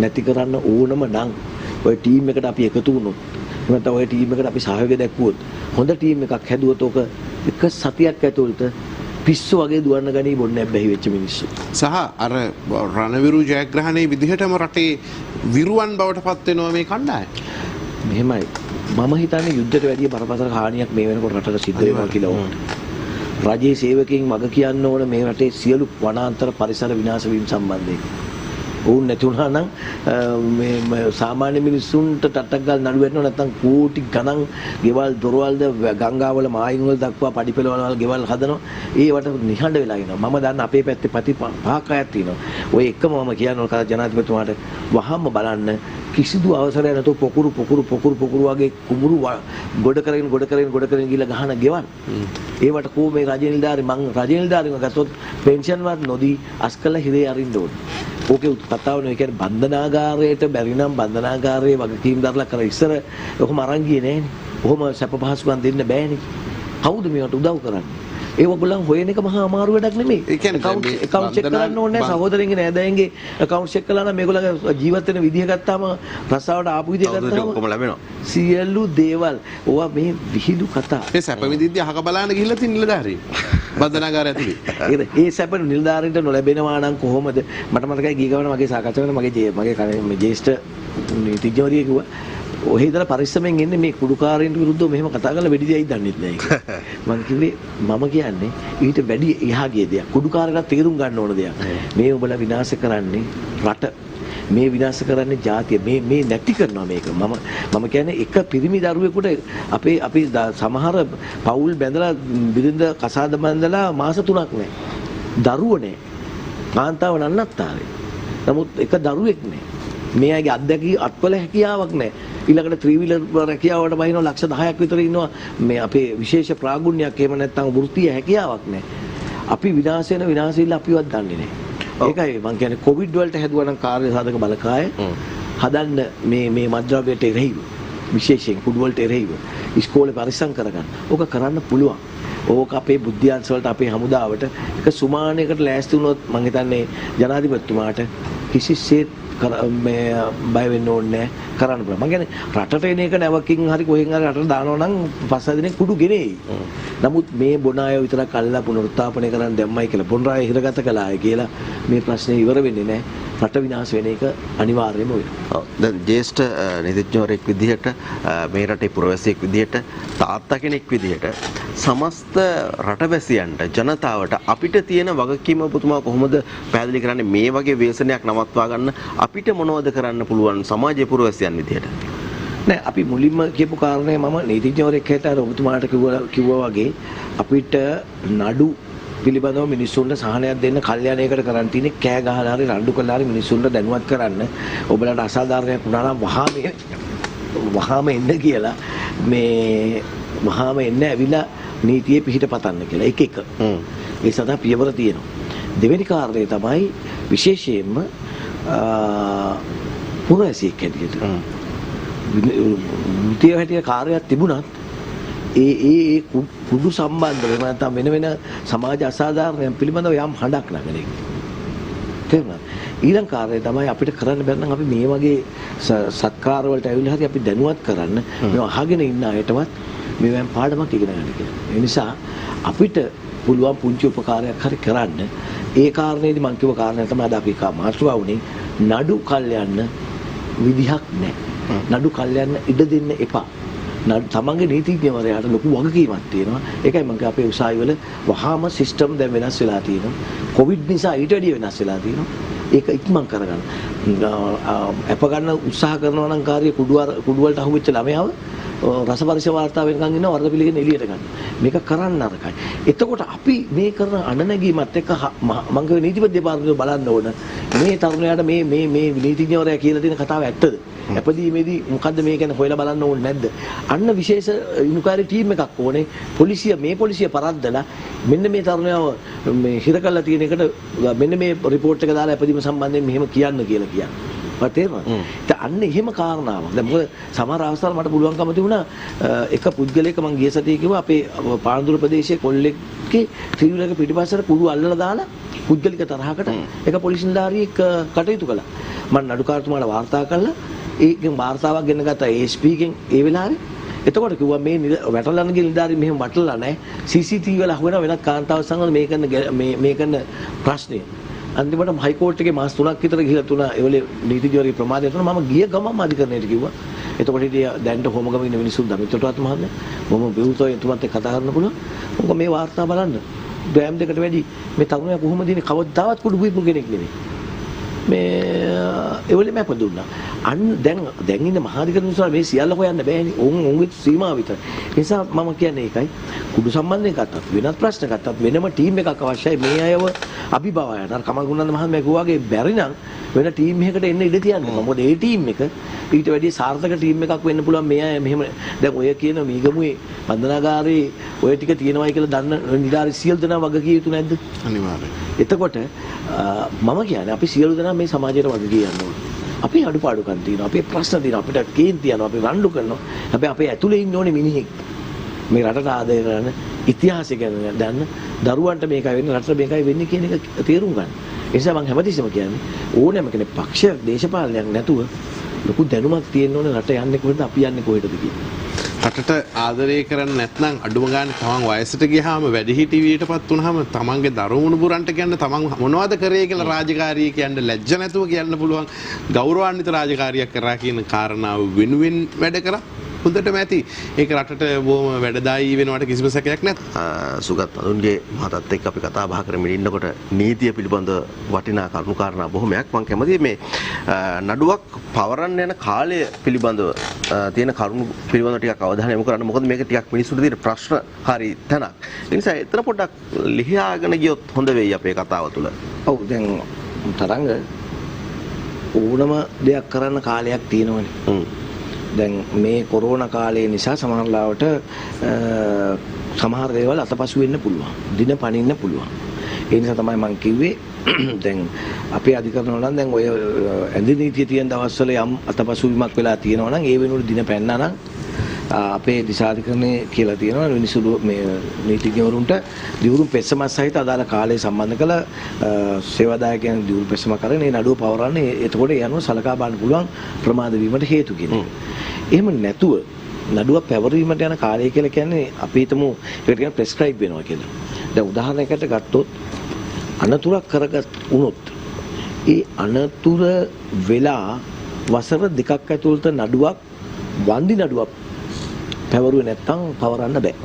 D: නැති කරන්න ඕනම නම් ඔය ටීම් එකට අපි එකතු වුණොත් නැත්නම් ඔය ටීම් එකට අපි සහයෝගය දැක්වුවොත් හොඳ ටීම් එකක් හැදුවොත් ඔක එක සතියක් ඇතුළත පිස්සු වගේ දුවන්න ගනී බොන්නේ බැහි වෙච්ච මිනිස්සු.
C: සහ අර රණවිරු ජයග්‍රහණයේ විදිහටම රටේ විරුවන් බවට පත් වෙනවා මේ කණ්ඩායම.
D: මෙහෙමයි. මම හිතන්නේ යුද්ධයට වැඩිය බරපතල හානියක් මේ වෙනකොට රටට සිද්ධ වෙනවා කියලා ඕන. රජයේ සේවකයන් මග කියන්න ඕන මේ රටේ සියලු වනාන්තර පරිසර විනාශ වීම සම්බන්ධයෙන්. ඕන් නැති වුණා නම් මේ සාමාන්‍ය මිනිස්සුන්ට ටටක් ගාලා නඩු වෙනවා නැත්නම් කෝටි ගණන් ගෙවල් දොරවල්ද ගංගාවල මායින් වල දක්වා පඩිපෙළවල් ගෙවල් හදනවා. ඒවට නිහඬ වෙලා ඉනවා. මම දන්න අපේ පැත්තේ පති පහක් අයත් තියෙනවා. ඔය එකම මම කියනවා ජනාධිපතිතුමාට වහම්ම බලන්න කිසිදු අවසරයක් නැතුව පොකුරු වගේ කුඹුරු ගොඩ කරගෙන ගිහලා ගහන ගෙවල්. ඒවට කෝ මේ රජ නිලධාරි මං රජ නිලධාරිව ගත්තොත් පෙන්ෂන් වත් නොදී අස්කලා හිරේ අරින්න ඕනේ. ඕකේ කතාව නේ කියන්නේ බන්ධනාගාරයට බැරි නම් බන්ධනාගාරයේ වගකීම් දරලා කර ඉස්සර ඔහොම අරන් ගියේ නෑනේ. ඔහොම සැප පහසුකම් දෙන්න බෑනේ. කවුද මේවට උදව් කරන්නේ? ඒ ඔයගොල්ලන් හොයන එක මහා අමාරු වැඩක් නෙමෙයි. account check කරන්න ඕනේ නැහැ. සහෝදරයන්ගේ නෑදෑයන්ගේ account check කළා නම් මේගොල්ලන්ගේ ජීවත් වෙන විදිහ ගත්තාම රස්සාවට ආපු විදිහ ගත්තාම
B: ඔක්කොම ලැබෙනවා.
D: සියලු දේවල් ඕවා මේ විහිළු කතා.
C: මේ සැප විදිහදී අහක බලන්න ගිහිල්ලා තියෙන නිලධාරියෙක්. බන්ධනාගාරය ඇතුලේ.
D: ඒ සැප නිලධාරීන්ට නොලැබෙනවා නම් කොහොමද? මට මතකයි ගිය ගමන මගේ සාකච්ඡාවක මගේ ජේෂ්ඨ නීතිඥවරිය කිව්වා ඔහේ ඉඳලා පරිස්සමෙන් එන්නේ මේ කුඩුකාරයන්ට විරුද්ධව මෙහෙම කතා කරලා වෙඩි දෙයිද දන්නේ නැහැ. මම කිව්වේ මම කියන්නේ ඊට වැඩි එහා ගිය දෙයක්. කුඩුකාරයලා තේරුම් ගන්න ඕන දෙයක්. මේ ඔබලා විනාශ කරන්නේ රට. මේ විනාශ කරන්නේ ජාතිය. මේ නැති කරනවා මේක. මම කියන්නේ එක පිරිමි දරුවෙකුට අපි සමහර පවුල් බැඳලා බිරිඳ කසාද බැඳලා මාස 3ක් නැහැ. දරුවෝ නැහැ. කාන්තාව නන්නත්තාරේ. නමුත් එක දරුවෙක් නැහැ. මේ අයගේ අත්දැකී අත්වල හැකියාවක් නැහැ. ඊළඟට ත්‍රිවිලර් රැකියාවට බහිනවා ලක්ෂ 10ක් විතර ඉන්නවා. මේ අපේ විශේෂ ප්‍රාගුණ්‍යයක් එහෙම නැත්නම් වෘත්තීය හැකියාවක් නැහැ. අපි විනාශ වෙන අපිවත් දන්නේ නැහැ. ඒකයි මම කියන්නේ කොවිඩ් වලට හැදුවා නම් කාර්ය සාධක බලකාය හදන්න මේ මද්ද්‍රව්‍යයට එරෙහිව විශේෂයෙන් කුඩු වලට එරෙහිව ඉස්කෝලේ පරිස්සම් කරගන්න. ඕක කරන්න පුළුවන්. ඕක අපේ බුද්ධ්‍යංශ වලට අපේ හමුදාවට එක සුමානයකට ලෑස්ති වුණොත් මම හිතන්නේ ජනාධිපතිතුමාට කිසිසේත් මේ බය වෙන්න ඕනේ නැහැ. කරන්න පුළුවන්. මම කියන්නේ රටට එන එක නැවකින් හරි කොහෙන් හරි රටට දානවා නම් 5-6 දිනක් කුඩු ගෙනෙයි. නමුත් මේ බොන අය විතරක් අල්ලලා පුනරුත්ථාපනය කරන්න දැම්මයි කියලා බොන අය හිරගත කළාය කියලා මේ ප්‍රශ්නේ ඉවර වෙන්නේ නැහැ. රට විනාශ වෙන එක අනිවාර්යයෙන්ම වෙනවා.
B: දැන් ජ්‍යෙෂ්ඨ නීතිඥවරයෙක් විදිහට මේ රටේ පුරවැසියෙක් විදිහට තාත්තා කෙනෙක් විදිහට සමස්ත රටවැසියන්ට ජනතාවට අපිට තියෙන වගකීම ඔබතුමා කොහොමද පැහැදිලි කරන්නේ මේ වගේ ව්‍යසනයක් නවත්වා ගන්න අපිට මොනවද කරන්න පුළුවන් සමාජයේ පුරවැසියන් විදිහට?
D: නෑ අපි මුලින්ම කියපු කාරණේ මම නීතිඥවරයෙක් හැටියට ඔබතුමාට කිව්වා වගේ අපිට නඩු පිළිබඳව මිනිස්සුන්ට සහනයක් දෙන්න කල්යාණයකට කරන් තියෙන්නේ කෑ ගහලා හරි රණ්ඩු කරලා හරි මිනිස්සුන්ට දැනුවත් කරන්න ඔබලට අසාධාරණයක් වුණා නම් වහාම එන්න කියලා මේ වහාම එන්න ඇවිල්ලා නීතියේ පිහිට පතන්න කියලා එක. ඒ සඳහා පියවර තියෙනවා. දෙවෙනි කාරණේ තමයි විශේෂයෙන්ම පුරවැසියෙක් හැටියට විත්‍ය හැටියට කාර්යයක් තිබුණත් ඒ කුඩු සම්බන්ධව නැත්නම් වෙන සමාජ අසාධාරණයන් පිළිබඳව යම් හඬක් නගන එක. තේරුණාද? ඊළඟ කාර්යය තමයි අපිට කරන්න බැරි නම් අපි මේ වගේ සත්කාර වලට ඇවිල්ලා හරි අපි දැනුවත් කරන්න මේ අහගෙන ඉන්න අයටවත් මේවෙන් පාඩමක් ඉගෙන ගන්න කියලා. ඒ නිසා අපිට පුළුවන් පුංචි උපකාරයක් හරි කරන්න ඒ කාරණේදී මම කිව්ව කාරණය තමයි අද අපි මාතෘකාව වුණේ නඩු කල් යන්න විදිහක් නැහැ. නඩු කල් යන්න ඉඩ දෙන්න එපා. තමන්ගේ නීතිඥවරයාට ලොකු වගකීමක් තියෙනවා. ඒකයි මම අපේ උසාවිවල වහාම සිස්ටම් දැන් වෙනස් වෙලා තියෙනවා. කොවිඩ් නිසා ඊට වැඩිය වෙනස් වෙලා තියෙනවා. ඒක ඉක්මන් කරගන්න. අප ගන්න උත්සාහ කරනවා නම් කාර්ය කුඩු වලට අහුවෙච්ච ළමයාව රස පරිශ වාර්තා වෙනකන් ඉන්න වර්ධ පිළිගෙන එළියට ගන්න. මේක කරන්න අරකයි. එතකොට අපි මේ කරන අඬනැගීමත් එක්ක මම කිය නීතිපති දෙපාර්තමේන්තුව බලන්න ඕන. මේ තරුණයාට මේ නීතිඥවරයා කියලා දෙන කතාව ඇත්තද? අපදීමේදී මොකද්ද මේ ගැන හොයලා බලන්න ඕනේ නැද්ද? අන්න විශේෂ ඉන්කුවරි ටීම් එකක් ඕනේ. පොලිසිය පරද්දලා මෙන්න මේ තරුණයාව මේ හිර කරලා තියෙන එකට මෙන්න මේ රිපෝට් එක දාලා අපදීම සම්බන්ධයෙන් මෙහෙම කියන්න කියලා කියන්නේ. මට තේරෙනවද? අන්න එහෙම කාරණාවක්. දැන් මොකද සමහර අවස්ථාවල මට පුළුවන්කම තිබුණා එක පුද්ගලයෙක් මං ගිය සතියේ කිව්වා අපේ පානදුර ප්‍රදේශයේ කොල්ලෙක්ගේ ත්‍රිවිලක පිටිපස්සට කුඩු අල්ලලා දාලා පුද්ගලික තරහකට එක පොලිස් නිලධාරියෙක් කටයුතු කළා. මම නඩුකාරතුමාට වාර්තා කළා. ඒකෙන් වාර්තාවක් ගෙන ගත්තා ASP කෙන් ඒ වෙලාවේ. එතකොට කිව්වා මේ වැටලන ගිය නිලධාරි මෙහෙම වටලා නැහැ. CCTV වල අහුවෙන වෙනත් කාන්තාවක් සංගම මේ කරන ප්‍රශ්නේ. අන්තිමට හයිකෝර්ට් එකේ මාස 3ක් විතර ගිහලා තුනා ඒවලේ නීතිඥවරයෙක් ප්‍රමාදය තුනා මම ගිය ගමන්ම අධිකරණයට කිව්වා. එතකොට ඉතින් දැන්ට හොමගම ඉන්න මිනිස්සු දමිතටවත් මහන්නේ මම විවෘතව එතුමත් එක්ක කතා කරන්න පුළුවන්. මොකද මේ වාර්තා බලන්න. ග්‍රෑම් දෙකට වැඩි මේ තරුණයා කොහොමද ඉන්නේ කවදාවත් කුඩු බුයිපු කෙනෙක් නෙමෙයි. මේ ඒවලේ මම දුන්නා. අන්න දැන් ඉන්න මහාධිකරණ නිසා මේ සියල්ල හොයන්න බෑනේ. උන්ගේ සීමාව විතර. ඒ නිසා මම කියන්නේ ඒකයි. කුඩු සම්බන්ධයෙන් ගත්තත් වෙනත් ප්‍රශ්න ගත්තත් වෙනම ටීම් එකක් අවශ්‍යයි. මේ අයව අභිභවයන් අර කමල්ගුණන්ද මහත්මයා කිව්වාගේ බැරි නම් වෙන ටීම් එකකට එන්න ඉඩ තියන්න. මොකද ඒ ටීම් එක ඊට වැඩිය සාර්ථක ටීම් එකක් වෙන්න පුළුවන්. මේ අය මෙහෙම දැන් ඔය කියන මීගමුවේ බන්ධනාගාරේ ඔය ටික තියෙනවයි කියලා දන්න නිලධාරි සියලු දෙනා වග කිය යුතු නැද්ද?
C: අනිවාර්යයෙන්.
D: එතකොට මම කියන්නේ අපි සියලු දෙනා මේ සමාජයට වග කියන්න ඕනේ. අපි අඩුපාඩුකම් තියෙනවා. අපේ ප්‍රශ්න තියෙනවා. අපිට කේන්ති යනවා. අපි රණ්ඩු කරනවා. හැබැයි අපේ ඇතුලේ ඉන්න ඕනේ මිනිහෙක්. මේ රටට ආදරය කරන ඉතිහාසය ගැන දන්න දරුවන්ට මේකයි වෙන්නේ රටට මේකයි වෙන්නේ කියන එක තේරුම් ගන්න. ඒ නිසා මම හැමතිස්සෙම කියන්නේ ඕනෑම කෙනෙක් පක්ෂ දේශපාලනයක් නැතුව ලොකු දැනුමක් තියෙන්න ඕනේ රට යන්නේ කොහෙද අපි යන්නේ කොහෙටද කියලා.
C: රටට ආදරය කරන්නේ නැත්නම් අඩුම ගානේ තමන් වයසට ගියාම වැඩිහිටි වියටපත් වුණාම තමන්ගේ දරුවුණු පුරන්ට කියන්න තමන් මොනවද කරේ කියලා රාජකාරිය කියන්න ලැජ්ජ නැතුව කියන්න පුළුවන් ගෞරවාන්විත රාජකාරියක් කරා කියන කාරණාව වෙනුවෙන් වැඩ කරා හොඳටම ඇති. ඒක රටට බොහොම වැඩදායී වෙනවට කිසිම සැකයක් නැත.
B: සුගත් අඳුන්ගේ මහතත් එක්ක අපි කතා බහ කරමින් ඉන්නකොට නීතිය පිළිබඳ වටිනා කරුණු කාරණා බොහොමයක් මම කැමතියි මේ නඩුවක් පවරන්න යන කාලය පිළිබඳව තියෙන කරුණු පිළිබඳව ටිකක් අවධානය යොමු කරන්න. මොකද මේක ටිකක් මිනිස්සුන්ට තියෙන ප්‍රශ්න හරි තැනක්. ඒ නිසා එතන පොඩ්ඩක් ලිහාගෙන ගියොත් හොඳ වෙයි අපේ කතාව තුළ.
D: ඔව් දැන් තරංග ඕනම දෙයක් කරන්න කාලයක් තියෙනවනේ. දැන් මේ කොරෝනා කාලය නිසා සමහරවිට සමහර දේවල් අතපසු වෙන්න පුළුවන්. දින පනින්න පුළුවන්. ඒ නිසා තමයි මම කිව්වේ දැන් අපේ අධිකරණ වල දැන් ඔය ඇඳි නීතිය තියෙන දවස්වල යම් අතපසු වීමක් වෙලා තියෙනවා නම් ඒ වෙනුවට දින පැන්නා නම් අපේ දිසාධිකරණය කියලා තියෙනවා මිනිස්සු මේ නීතිඥවරුන්ට දියුරු පෙස්සමක් සහිත අදාළ කාලය සම්බන්ධ කළ සේවාදායකයන් දියුරු පෙස්සමක් කරගෙන ඒ නඩුව පවරන්නේ එතකොට ඒ අනුව සලකා බලන්න පුළුවන් ප්‍රමාද වීමට හේතු කියන එක. එහෙම නැතුව නඩුවක් පැවරීමට යන කාලය කියලා කියන්නේ අපි හිතමු ඒකට කියන ප්‍රෙස්ක්‍රයිබ් වෙනවා කියලා. දැන් උදාහරණයකට ගත්තොත් අනතුරක් කරගත් වුණොත් ඒ අනතුර වෙලා වසර දෙකක් ඇතුළත නඩුවක් වන්දි නඩුවක් පැවරුවේ නැත්නම් පවරන්න බෑ.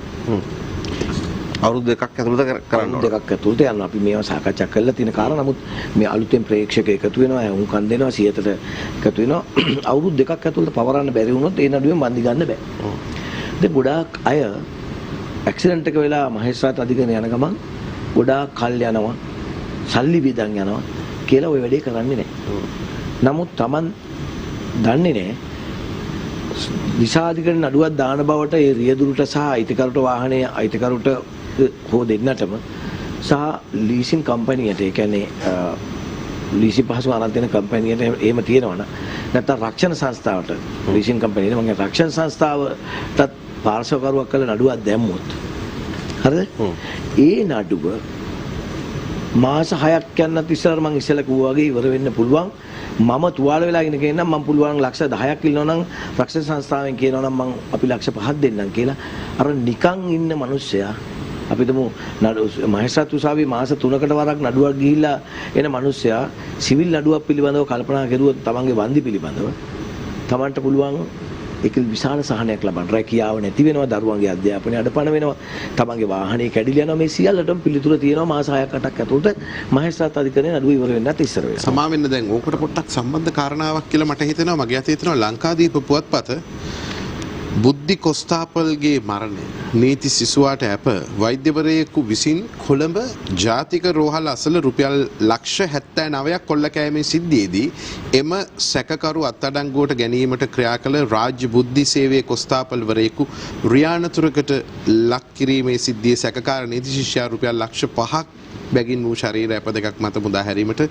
B: අවුරුදු දෙකක් ඇතුළත කරන්න ඕන.
D: දෙකක් ඇතුළත යන අපි මේවා සාකච්ඡා කරලා තියෙන කාරණා. නමුත් මේ අලුතෙන් ප්‍රේක්ෂක එකතු වෙනවා, උන්කන් දෙනවා 100ට එකතු වෙනවා. අවුරුදු දෙකක් ඇතුළත පවරන්න බැරි වුණොත් ඒ නඩුවෙන් වන්දි ගන්න බෑ. දැන් ගොඩාක් අය ඇක්සිඩන්ට් එක වෙලා මහේස්ත්‍රාත් අධිකරණය යන ගමන් ගොඩාක් කල් යනවා, සල්ලි වියදම් යනවා කියලා ওই වැඩේ කරන්නේ නැහැ. නමුත් Taman දන්නේ නැහැ දිසාධිකරණ නඩුවක් දාන බවට ඒ රියදුරට සහ අයිතිකරුට වාහනයේ අයිතිකරුට හෝ දෙන්නටම සහ ලීසින් කම්පැනියට ඒ කියන්නේ ලීසි පහසු අරන් දෙන කම්පැනියට එහෙම තියෙනවනම් නැත්නම් රක්ෂණ සංස්ථාවට ලීසින් කම්පැනියට මම රක්ෂණ සංස්ථාවටත් පාර්ශවකරුවක් කළ නඩුවක් දැම්මොත් හරිද? ඒ නඩුව මාස 6ක් යනත් ඉස්සර මම ඉස්සෙල්ලා කිව්වා වගේ ඉවර වෙන්න පුළුවන්. මම තුවාල වෙලා ඉගෙන ගන්නම් මම පුළුවන් ලක්ෂ 10ක් ඉල්ලනවා නම් රක්ෂණ සංස්ථාවෙන් කියනවා නම් මම අපි ලක්ෂ 5ක් දෙන්නම් කියලා. අර නිකන් ඉන්න මිනිස්සයා අපිටම මහේස්ත්‍රාත් උසාවියේ මාස 3කට වරක් නඩුවක් ගිහිල්ලා එන මිනිස්සයා සිවිල් නඩුවක් පිළිබඳව කල්පනා කරුවොත් තමන්ගේ වන්දි පිළිබඳව තමන්ට පුළුවන් ඒක විශාල සහනයක් ලබන්න. රැකියාව නැති වෙනවා, දරුවන්ගේ අධ්‍යාපනය අඩපණ වෙනවා, තමන්ගේ වාහනේ කැඩිලා යනවා. මේ සියල්ලටම පිළිතුර තියෙනවා මාස 6ක් 8ක් ඇතුළත මහේස්ත්‍රාත් අධිකරණයේ නඩුව ඉවර වෙන්නත් ඉස්සර වෙනවා.
C: සමා වෙන්න දැන් ඕකට පොඩ්ඩක් සම්බන්ධ කාරණාවක් කියලා මට හිතෙනවා. මගේ අතේ තියෙනවා ලංකාදීප පුවත්පත බුද්ධි කොස්තාපල්ගේ මරණය නීති සිසුවාට ඇප වෛද්‍යවරයෙකු විසින් කොළඹ ජාතික රෝහල අසල රුපියල් ලක්ෂ 79ක් කොල්ල කෑමේ සිද්ධියේදී එම සැකකරු අත්අඩංගුවට ගැනීමට ක්‍රියා කළ රාජ්‍ය බුද්ධි සේවයේ කොස්තාපල්වරයෙකු රියානතුරකට ලක් කිරීමේ සිද්ධියේ සැකකාර නීති ශිෂ්‍යයා රුපියල් ලක්ෂ 5ක් බැගින් වූ ශරීර ඇප දෙකක් මත මුදා හැරීමට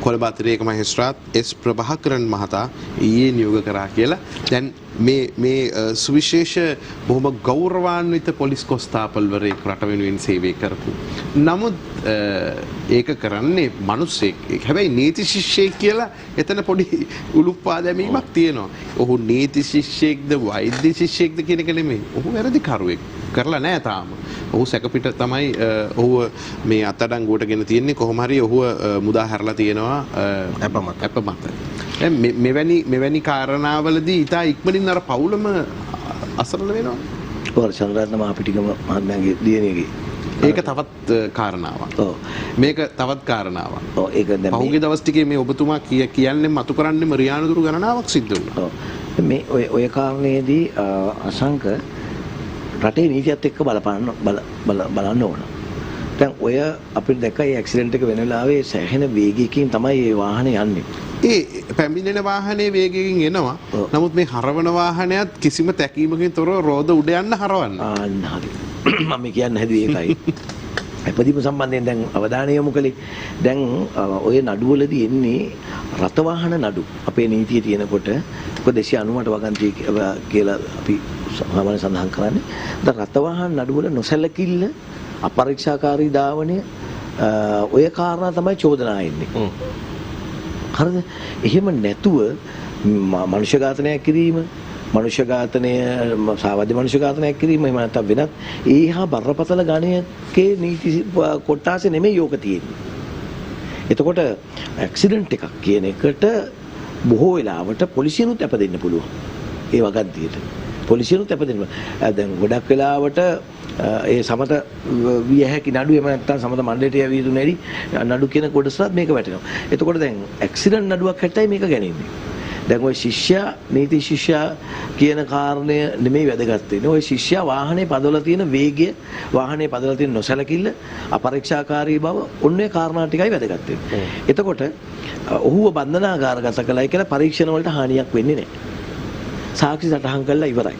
C: කොළඹ අතිරේක මහේස්ත්‍රාත් එස් ප්‍රභාකරන් මහතා ඊයේ නියෝග කරා කියලා. දැන් මේ සුවිශේෂ බොහොම ගෞරවාන්විත පොලිස් කොස්තාපල්වරයෙක් රට වෙනුවෙන් සේවය කරපු. නමුත් ඒක කරන්නේ මිනිස්සෙක්. හැබැයි නීති ශිෂ්‍යයෙක් කියලා එතන පොඩි උලුප්පා දැමීමක් තියෙනවා. ඔහු නීති ශිෂ්‍යයෙක්ද වෛද්‍ය ශිෂ්‍යයෙක්ද කියන එක නෙමෙයි. ඔහු වැරදිකරුවෙක්. කරලා නැහැ තාම. ඔහු සැකපිට තමයි ඔහුව මේ අත්අඩංගුවට ගෙන තියෙන්නේ. කොහොම හරි ඔහුව මුදා හැරලා තියෙනවා අප මත. මෙවැනි කාරණාවලදී ඉතා ඉක්මනින් අර පවුලම අසරණ වෙනවා.
D: ඔය චන්ද්‍රරත්න මහපිටිගම මහත්මයාගේ දියණියගේ
C: ඒක තවත් කාරණාවක්.
D: ඔව්.
C: මේක තවත් කාරණාවක්.
D: ඔව් ඒක දැන්
C: පහුගිය දවස් ටිකේ මේ ඔබතුමා කියන්නේ මතු කරන්නෙම රියානතුරු ගණනාවක් සිද්ධ වුණා.
D: ඔව්. මේ ඔය කාරණේදී අසංක රටේ නීතියත් එක්ක බලන්න ඕන. දැන් ඔය අපිට දැක්කා මේ ඇක්සිඩන්ට් එක වෙන වෙලාවේ සෑහෙන වේගයකින් තමයි මේ වාහනේ යන්නේ.
C: ඒ පැමිණෙන වාහනේ වේගයෙන් එනවා. නමුත් මේ හරවන වාහනයත් කිසිම තැකීමකින් තොරව රෝද උඩ යන්න හරවන්න.
D: ආන්න හරි. මම කියන්න හැදුවේ ඒකයි. අපදීම සම්බන්ධයෙන් දැන් අවධානය යොමු කළේ දැන් ඔය නඩුවලදී එන්නේ රථ වාහන නඩු. අපේ නීතියේ තියෙනකොට 298 වගන්තිය කියලා අපි සාමාන්‍ය සඳහන් කරන්නේ. දැන් රථ වාහන නඩුවල නොසැලකිල්ල අපරීක්ෂාකාරී ධාවනය ඔය කාරණා තමයි චෝදනා එන්නේ. හරිද? එහෙම නැතුව මනුෂ්‍ය ඝාතනයක් කිරීම, මනුෂ්‍ය ඝාතනය, සාවද්‍ය මනුෂ්‍ය ඝාතනයක් කිරීම එහෙම නැත්නම් වෙනත් ඒහා බරපතල ගණයකේ නීති කොටාසේ නෙමෙයි යෝක තියෙන්නේ. එතකොට ඇක්සිඩන්ට් එකක් කියන එකට බොහෝ වෙලාවට පොලිසියනුත් අප දෙන්න පුළුවන්. ඒ වගන්තියට. පොලිසියනුත් අප දෙන්න. දැන් ගොඩක් වෙලාවට ඒ සමත විය හැකි නඩු එහෙම නැත්නම් සමත මණ්ඩලයට යවිය යුතු නැරි නඩු කියන කොටසත් මේක වැටෙනවා. එතකොට දැන් ඇක්සිඩන්ට් නඩුවක් හැටයි මේක ගන්නේ. දැන් ওই ශිෂ්‍යයා නීති ශිෂ්‍යයා කියන කාරණය නෙමෙයි වැදගත් වෙන්නේ. ওই ශිෂ්‍යයා වාහනේ පදවලා තියෙන වේගය, වාහනේ පදවලා තියෙන නොසැලකිල්ල, අපරීක්ෂාකාරී බව ඔන්නේ කාරණා ටිකයි වැදගත් වෙන්නේ. එතකොට ඔහුව බන්ධනාගාරගත කළයි කියලා පරීක්ෂණ වලට හානියක් වෙන්නේ නැහැ. සාක්ෂි සටහන් කළා ඉවරයි.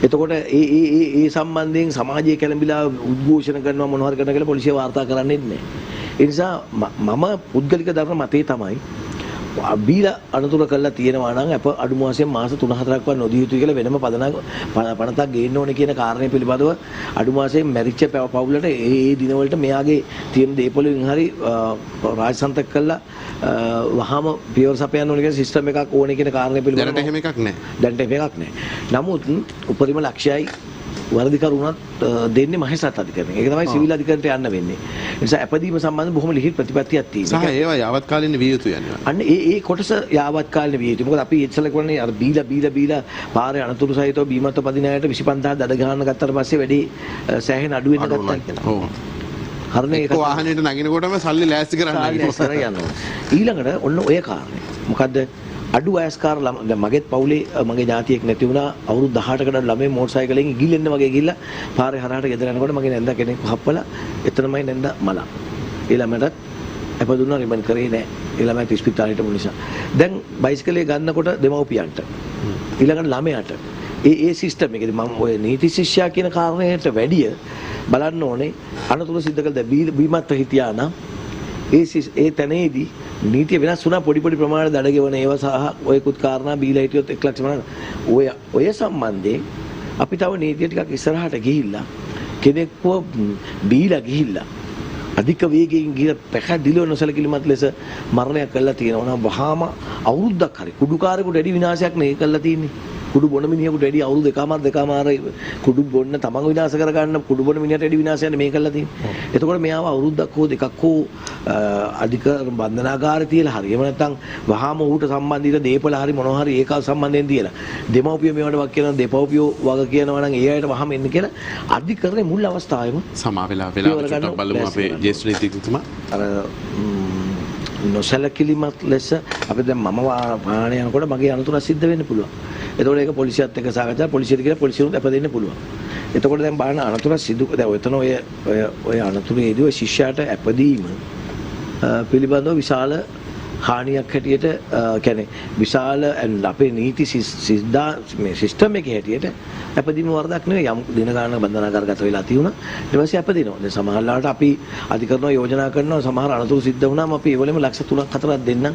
D: එතකොට ඒ සම්බන්ධයෙන් සමාජයේ කැළඹිලා උද්ඝෝෂණ කරනවා මොනවා හරි කරනවා කියලා පොලිසිය වාර්තා කරන්නේ නැහැ. ඒ නිසා මම පුද්ගලික ධර්ම මතේ තමයි බීලා අනතුර කළා තියෙනවා නම් අප අඩු මාසෙන් මාස 3-4ක්වත් නොදිය යුතුයි කියලා වෙනම පනතක් ගේන්න ඕනේ කියන කාරණේ පිළිබඳව අඩු මාසෙන් මැරිච්ච පවුලට ඒ දිනවලට මෙයාගේ තියෙන දේපොළ වලින් හරි රාජසන්තක කළා වහාම පියවර සපයන්න ඕනේ කියන සිස්ටම් එකක් ඕනේ කියන කාරණේ පිළිබඳව
C: දැනට එහෙම එකක් නැහැ.
D: දැනට එහෙම එකක් නැහැ. නමුත් උපරිම ලක්ෂයයි වරදිකරුණත් දෙන්නේ මහේස්ත්‍රාත් අධිකරණය. ඒක තමයි සිවිල් අධිකරණයට යන්න වෙන්නේ. ඒ නිසා අපදීම සම්බන්ධ බොහොම ලිහිල් ප්‍රතිපත්තියක් තියෙනවා.
C: සහ ඒවා යාවත් කාලින විය යුතුයි යනවා.
D: අන්න ඒ කොටස යාවත් කාලින විය යුතුයි. මොකද අපි ඉස්සෙල්ලා කරන්නේ අර බීලා පාරේ අනතුරු සහිතව බීමත්ව පදින අයට 25000 දඩ ගහන්න ගත්තට පස්සේ වැඩි සෑහෙන අඩු වෙන්න ගත්තා.
C: ඔව්.
D: හරිනේ ඒක
C: වාහනේට නගිනකොටම සල්ලි ලෑස්ති කරන්න
D: යනවා. ඊළඟට ඔන්න ඔය කාරණේ. මොකද්ද? අඩු වයස්කාර දැන් මගේත් පවුලේ මගේ ඥාතියෙක් නැති වුණා අවුරුදු 18කට ළමයි මෝටර් සයිකලෙන් ගිහිල්ලා වගේ ගිහිල්ලා පාරේ හරහාට ගෙදර යනකොට මගේ නැන්ද කෙනෙක් හප්පලා එතනමයි නැන්ද මලා. ඒ ළමයටත් අප දුන්නා රිබන් කරේ නැහැ. ඒ ළමයි ඉස්පිතාලෙට යමු නිසා. දැන් බයිසිකලේ ගන්නකොට දෙමව්පියන්ට ඊළඟට ළමයාට ඒ සිස්ටම් එකේදී මම ඔය නීති ශිෂ්‍යයා කියන කාරණයට වැඩිය බලන්න ඕනේ අනතුරු සිද්ධ කළ බීමත්ව හිටියා නම් ඒ තැනේදී නීතිය වෙනස් වුණා පොඩි ප්‍රමාණයට දඩ ගෙවන ඒවා සහ ඔයකුත් කාරණා බීලා හිටියොත් 1 ලක්ෂ ගණන් ඔය සම්බන්ධයෙන් අපි තව නීතිය ටිකක් ඉස්සරහට ගිහිල්ලා කෙනෙක්ව බීලා ගිහිල්ලා අධික වේගයෙන් ගිහින් පැහැදිලිව නොසලකිලිමත් ලෙස මරණයක් කළා තියෙනවා නම් වහාම අවුරුද්දක් හරි කුඩුකාරයෙකුට වැඩි විනාශයක් නේ කළා තියෙන්නේ. කුඩු බොන මිනිහෙකුට වැඩි අවුරුදු දෙකමාර කුඩු බොන්න තමන් විනාශ කරගන්න කුඩු බොන මිනිහට වැඩි විනාශයක් මේ කළා තියෙන්නේ. එතකොට මෙයාව අවුරුද්දක් හෝ දෙකක් හෝ අධික බන්ධනාගාරේ තියලා හරි එහෙම නැත්නම් වහාම ඌට සම්බන්ධිත දේපල හරි මොනවා හරි ඒක සම්බන්ධයෙන් තියලා දෙමව්පිය මේවට වක් කියනවා දෙපව්පියෝ වග කියනවා නම් ඒ අයට වහාම එන්න කියලා අධිකරණේ මුල් අවස්ථාවේම
C: සමා වෙලා චුට්ටක් බලමු අපේ ජේෂ්ඨ නීතිඥතුමා
D: අර නොසලකිලිමත් ලෙස අපි දැන් මම වාහනේ යනකොට මගේ අනතුරක් සිද්ධ වෙන්න පුළුවන්. එතකොට ඒක පොලිසියත් එක්ක සාකච්ඡා පොලිසියට කියලා පොලිසියුත් අප දෙන්න පුළුවන්. එතකොට දැන් බලන්න අනතුරක් සිදු දැන් ඔයතන ඔය අනතුරේදී ඔය ශිෂ්‍යයාට අපදීම පිළිබඳව විශාල හානියක් හැටියට කියන්නේ විශාල අපේ නීති සිස්ටම් එකේ හැටියට අපදීම වරදක් නෙවෙයි යම් දින ගානක් බන්ධනාගාරගත වෙලා තියුණා ඊට පස්සේ අපදිනවා. දැන් සමහර ලාවට අපි අධිකරණ යෝජනා කරනවා සමහර අනතුරු සිද්ධ වුණාම අපි ඒ වලම ලක්ෂ 3-4ක් දෙන්නම්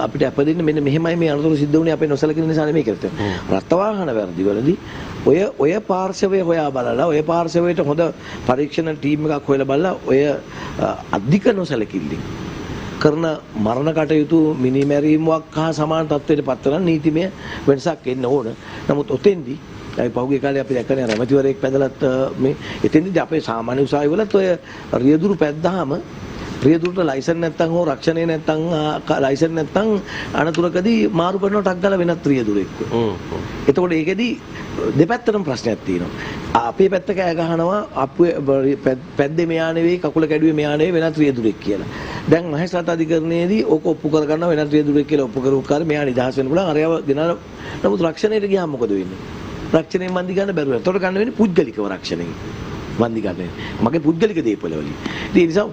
D: අපිට අපදින්න මෙන්න මෙහෙමයි මේ අනතුරු සිද්ධ වුණේ අපේ නොසලකින නිසා නෙමෙයි කරත්තේ. රත්වාහන වැරදි වලදී ඔය පාර්ශවය හොයා බලලා ඔය පාර්ශවයට හොඳ පරීක්ෂණ ටීම් එකක් හොයලා බලලා ඔය අධික නොසලකිල්ලෙන් කරන මරණ කටයුතු මිනිමැරීමක් හා සමාන තත්ත්වයට පත් කරන නීතිමය වෙනසක් එන්න ඕන. නමුත් ඔතෙන්දී අපි පහුගිය කාලේ අපි දැක්කනේ රැමතිවරයෙක් පැදලත් මේ එතෙන්දී අපේ සාමාන්‍ය උසාවි වලත් ඔය රියදුරු පැද්දාම රියදුරට ලයිසන් නැත්නම් හෝ රක්ෂණය නැත්නම් ලයිසන් නැත්නම් අනතුරකදී මාරු කරනවා ටක් ගාලා වෙනත් රියදුරෙක්. එතකොට ඒකෙදී දෙපැත්තටම ප්‍රශ්නයක් තියෙනවා. අපේ පැත්ත කෑ ගහනවා අපේ පැද්දේ මෙයා නෙවෙයි කකුල කැඩුවේ මෙයා නෙවෙයි වෙනත් රියදුරෙක් කියලා. දැන් මහේස්ත්‍රාත් අධිකරණයේදී ඕක ඔප්පු කර ගන්නවා වෙනත් රියදුරෙක් කියලා ඔප්පු කරුව කාර්ය මෙයා නිදහස් වෙන්න පුළුවන්. අරයව ගෙනාලා නමුත් රක්ෂණයට ගියාම මොකද වෙන්නේ? රක්ෂණයෙන් වන්දි ගන්න බැරුව. එතකොට ගන්න වෙන්නේ පුද්ගලිකව රක්ෂණයෙන්. වන්දි ගන්න. මගේ පුද්ගලික දේපල වලින්. ඒ නිසා